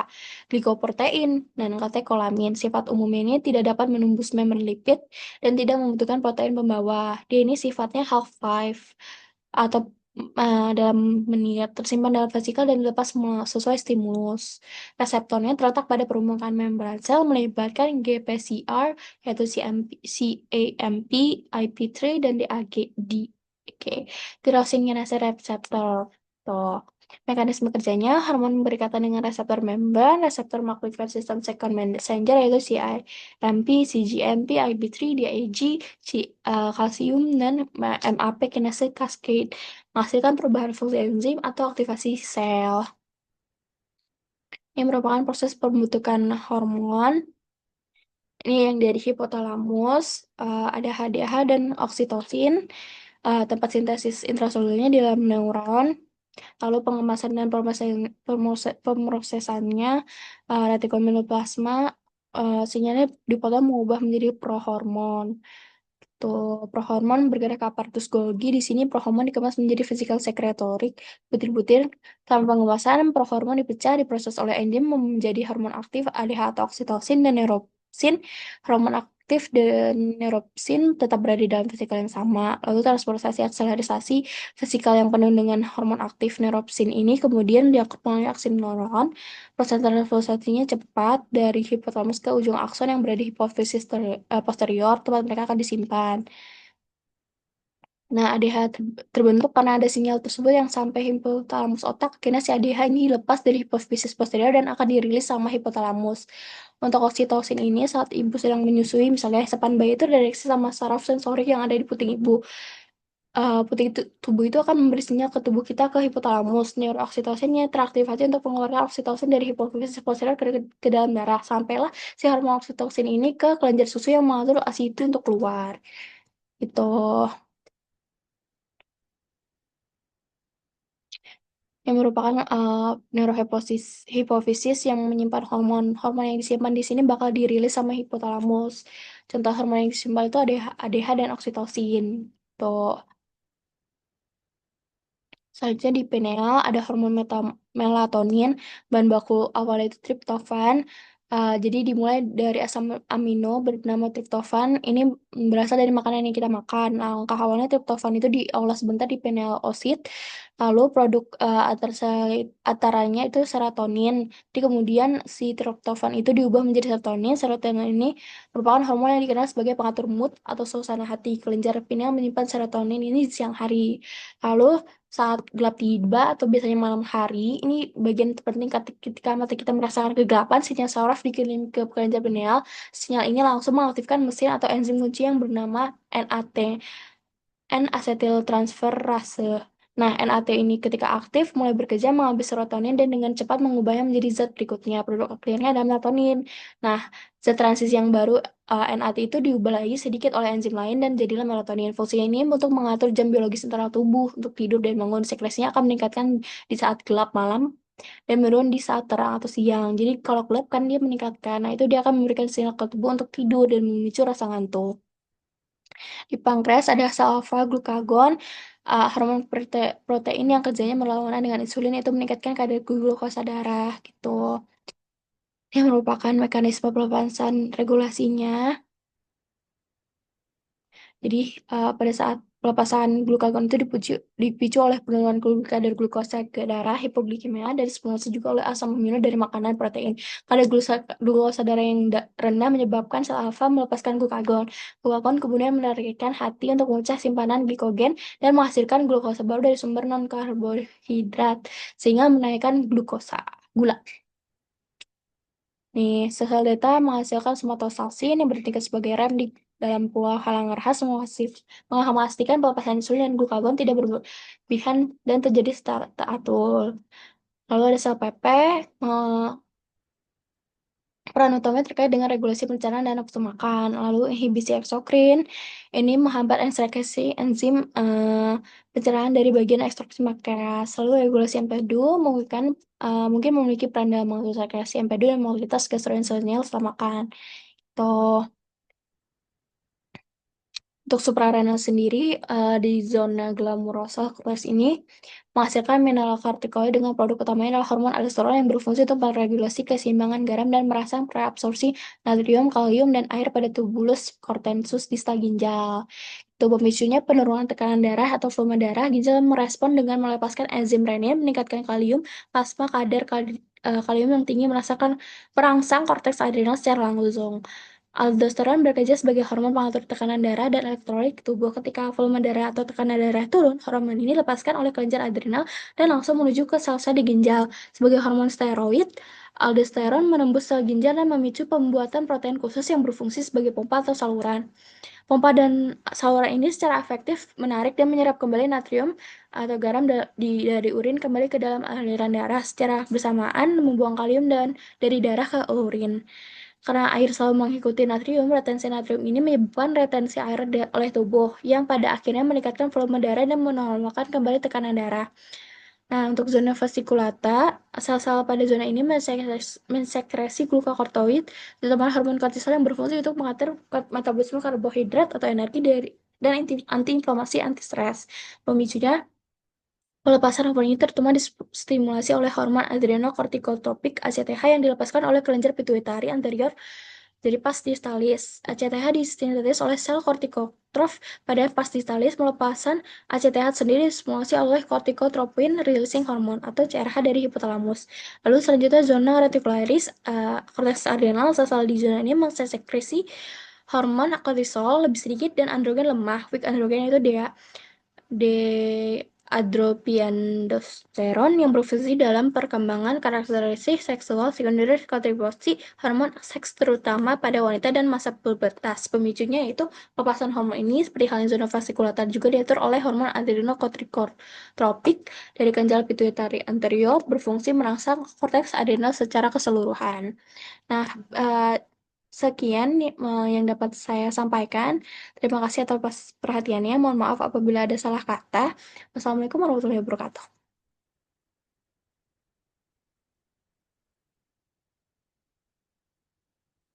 glikoprotein, dan katekolamin. Sifat umumnya ini tidak dapat menembus membran lipid dan tidak membutuhkan protein pembawa. Dia ini sifatnya half-life atau dalam menit tersimpan dalam vesikel dan dilepas sesuai stimulus. Reseptornya terletak pada permukaan membran sel melibatkan GPCR yaitu CAMP, IP3 dan DAG. Oke, tyrosine kinase reseptor. Tuh. Mekanisme kerjanya, hormon berikatan dengan reseptor membran, reseptor makrophage system second messenger yaitu CIMP, CGMP, IP3, DAG, kalsium, dan MAP kinase cascade menghasilkan perubahan fungsi enzim atau aktivasi sel. Ini merupakan proses pembentukan hormon. Ini yang dari hipotalamus, ada HDH dan oksitosin, tempat sintesis intraselulernya di dalam neuron, lalu pengemasan dan pemrosesannya, retikuloplasma, sinyalnya dipotong mengubah menjadi prohormon. Tuh, prohormon bergerak ke aparatus Golgi. Di sini prohormon dikemas menjadi physical secretory butir-butir. Tanpa pengemasan, prohormon dipecah, diproses oleh enzim menjadi hormon aktif ADH atau oksitosin dan neuropsin. Hormon aktif dan neuropsin tetap berada di dalam vesikal yang sama. Lalu transportasi akselerasi vesikal yang penuh dengan hormon aktif neuropsin ini kemudian diangkut melalui aksin neuron. Proses transportasinya cepat dari hipotalamus ke ujung akson yang berada di hipofisis posterior, tempat mereka akan disimpan. Nah, ADH terbentuk karena ada sinyal tersebut yang sampai hipotalamus otak. Akhirnya si ADH ini lepas dari hipofisis posterior dan akan dirilis sama hipotalamus. Untuk oksitosin ini saat ibu sedang menyusui, misalnya sepan bayi itu dideteksi sama saraf sensorik yang ada di puting ibu. Puting tubuh itu akan memberi sinyal ke tubuh kita ke hipotalamus. Neurooksitosinnya teraktivasi untuk mengeluarkan oksitosin dari hipofisis posterior ke dalam darah. Sampailah si hormon oksitosin ini ke kelenjar susu yang mengatur ASI itu untuk keluar. Itu yang merupakan hipofisis yang menyimpan hormon. Hormon yang disimpan di sini bakal dirilis sama hipotalamus. Contoh hormon yang disimpan itu ADH dan oksitosin. Tuh. Selanjutnya di pineal ada hormon melatonin, bahan baku awalnya itu triptofan. Jadi dimulai dari asam amino bernama triptofan. Ini berasal dari makanan yang kita makan. Nah, langkah awalnya triptofan itu diolah sebentar di pineal osit. Lalu produk antaranya itu serotonin. Jadi kemudian si triptofan itu diubah menjadi serotonin. Serotonin ini merupakan hormon yang dikenal sebagai pengatur mood atau suasana hati. Kelenjar pineal menyimpan serotonin ini di siang hari. Lalu saat gelap tiba atau biasanya malam hari, ini bagian terpenting ketika mata kita merasakan kegelapan, sinyal saraf dikirim ke kelenjar pineal. Sinyal ini langsung mengaktifkan mesin atau enzim kunci yang bernama NAT, N-acetyltransferase. Nah, NAT ini ketika aktif mulai bekerja mengambil serotonin dan dengan cepat mengubahnya menjadi zat berikutnya. Produk akhirnya ada melatonin. Nah, zat transisi yang baru NAT itu diubah lagi sedikit oleh enzim lain dan jadilah melatonin. Fungsinya ini untuk mengatur jam biologis internal tubuh untuk tidur dan bangun. Sekresinya akan meningkatkan di saat gelap malam dan menurun di saat terang atau siang. Jadi kalau gelap kan dia meningkatkan. Nah, itu dia akan memberikan sinyal ke tubuh untuk tidur dan memicu rasa ngantuk. Di pankreas ada sel alfa glukagon, hormon protein yang kerjanya berlawanan dengan insulin itu meningkatkan kadar glukosa darah gitu. Yang merupakan mekanisme pelepasan regulasinya. Jadi pada saat pelepasan glukagon itu dipicu oleh penurunan kadar glukosa ke darah, hipoglikemia, dan distimulasi juga oleh asam amino dari makanan protein. Kadar glukosa darah yang rendah menyebabkan sel alfa melepaskan glukagon. Glukagon kemudian menargetkan hati untuk memecah simpanan glikogen dan menghasilkan glukosa baru dari sumber non-karbohidrat, sehingga menaikkan gula. Nih, sel delta menghasilkan somatostatin yang bertindak sebagai rem di dalam pula halang khas memastikan pelepasan insulin dan glukagon tidak berlebihan dan terjadi secara teratur. Lalu ada sel PP, peran utamanya terkait dengan regulasi pencernaan dan nafsu makan. Lalu inhibisi eksokrin, ini menghambat ekstraksi enzim pencernaan dari bagian ekstraksi pankreas. Lalu regulasi empedu mungkin memiliki peran dalam mengatur sekresi empedu dan mobilitas gastrointestinal setelah makan. Tuh. Untuk suprarenal sendiri, di zona glomerulosa korteks ini menghasilkan mineralokortikoid dengan produk utamanya adalah hormon aldosteron yang berfungsi untuk meregulasi keseimbangan garam dan merangsang reabsorpsi natrium, kalium, dan air pada tubulus cortensus distal ginjal. Itu pemicunya penurunan tekanan darah atau volume darah. Ginjal merespon dengan melepaskan enzim renin, meningkatkan kalium, plasma kalium yang tinggi merangsang korteks adrenal secara langsung. Aldosteron bekerja sebagai hormon pengatur tekanan darah dan elektrolit tubuh. Ketika volume darah atau tekanan darah turun, hormon ini dilepaskan oleh kelenjar adrenal dan langsung menuju ke sel-sel di ginjal. Sebagai hormon steroid, aldosteron menembus sel ginjal dan memicu pembuatan protein khusus yang berfungsi sebagai pompa atau saluran. Pompa dan saluran ini secara efektif menarik dan menyerap kembali natrium atau garam dari urin kembali ke dalam aliran darah, secara bersamaan membuang kalium dari darah ke urin. Karena air selalu mengikuti natrium, retensi natrium ini menyebabkan retensi air oleh tubuh, yang pada akhirnya meningkatkan volume darah dan menormalkan kembali tekanan darah. Nah, untuk zona vesikulata, sel-sel pada zona ini mensekresi glukokortikoid, terutama hormon kortisol yang berfungsi untuk mengatur metabolisme karbohidrat atau energi dan anti-inflamasi, anti-stres. Pemicunya, pelepasan hormon ini terutama distimulasi oleh hormon adrenokortikotropik ACTH yang dilepaskan oleh kelenjar pituitari anterior dari pars distalis. ACTH disintetis oleh sel kortikotrof pada pars distalis. Pelepasan ACTH sendiri distimulasi oleh kortikotropin releasing hormone atau CRH dari hipotalamus. Lalu selanjutnya zona reticularis, korteks adrenal. Sel-sel di zona ini mensekresi hormon kortisol lebih sedikit dan androgen lemah. Weak androgen itu deandropiandosteron yang berfungsi dalam perkembangan karakteristik seksual sekunder kontribusi hormon seks terutama pada wanita dan masa pubertas. Pemicunya yaitu pelepasan hormon ini seperti halnya zona vesikulata juga diatur oleh hormon adrenokortikotropik dari kelenjar pituitari anterior berfungsi merangsang korteks adrenal secara keseluruhan. Nah, sekian yang dapat saya sampaikan. Terima kasih atas perhatiannya. Mohon maaf apabila ada salah kata. Wassalamualaikum warahmatullahi wabarakatuh.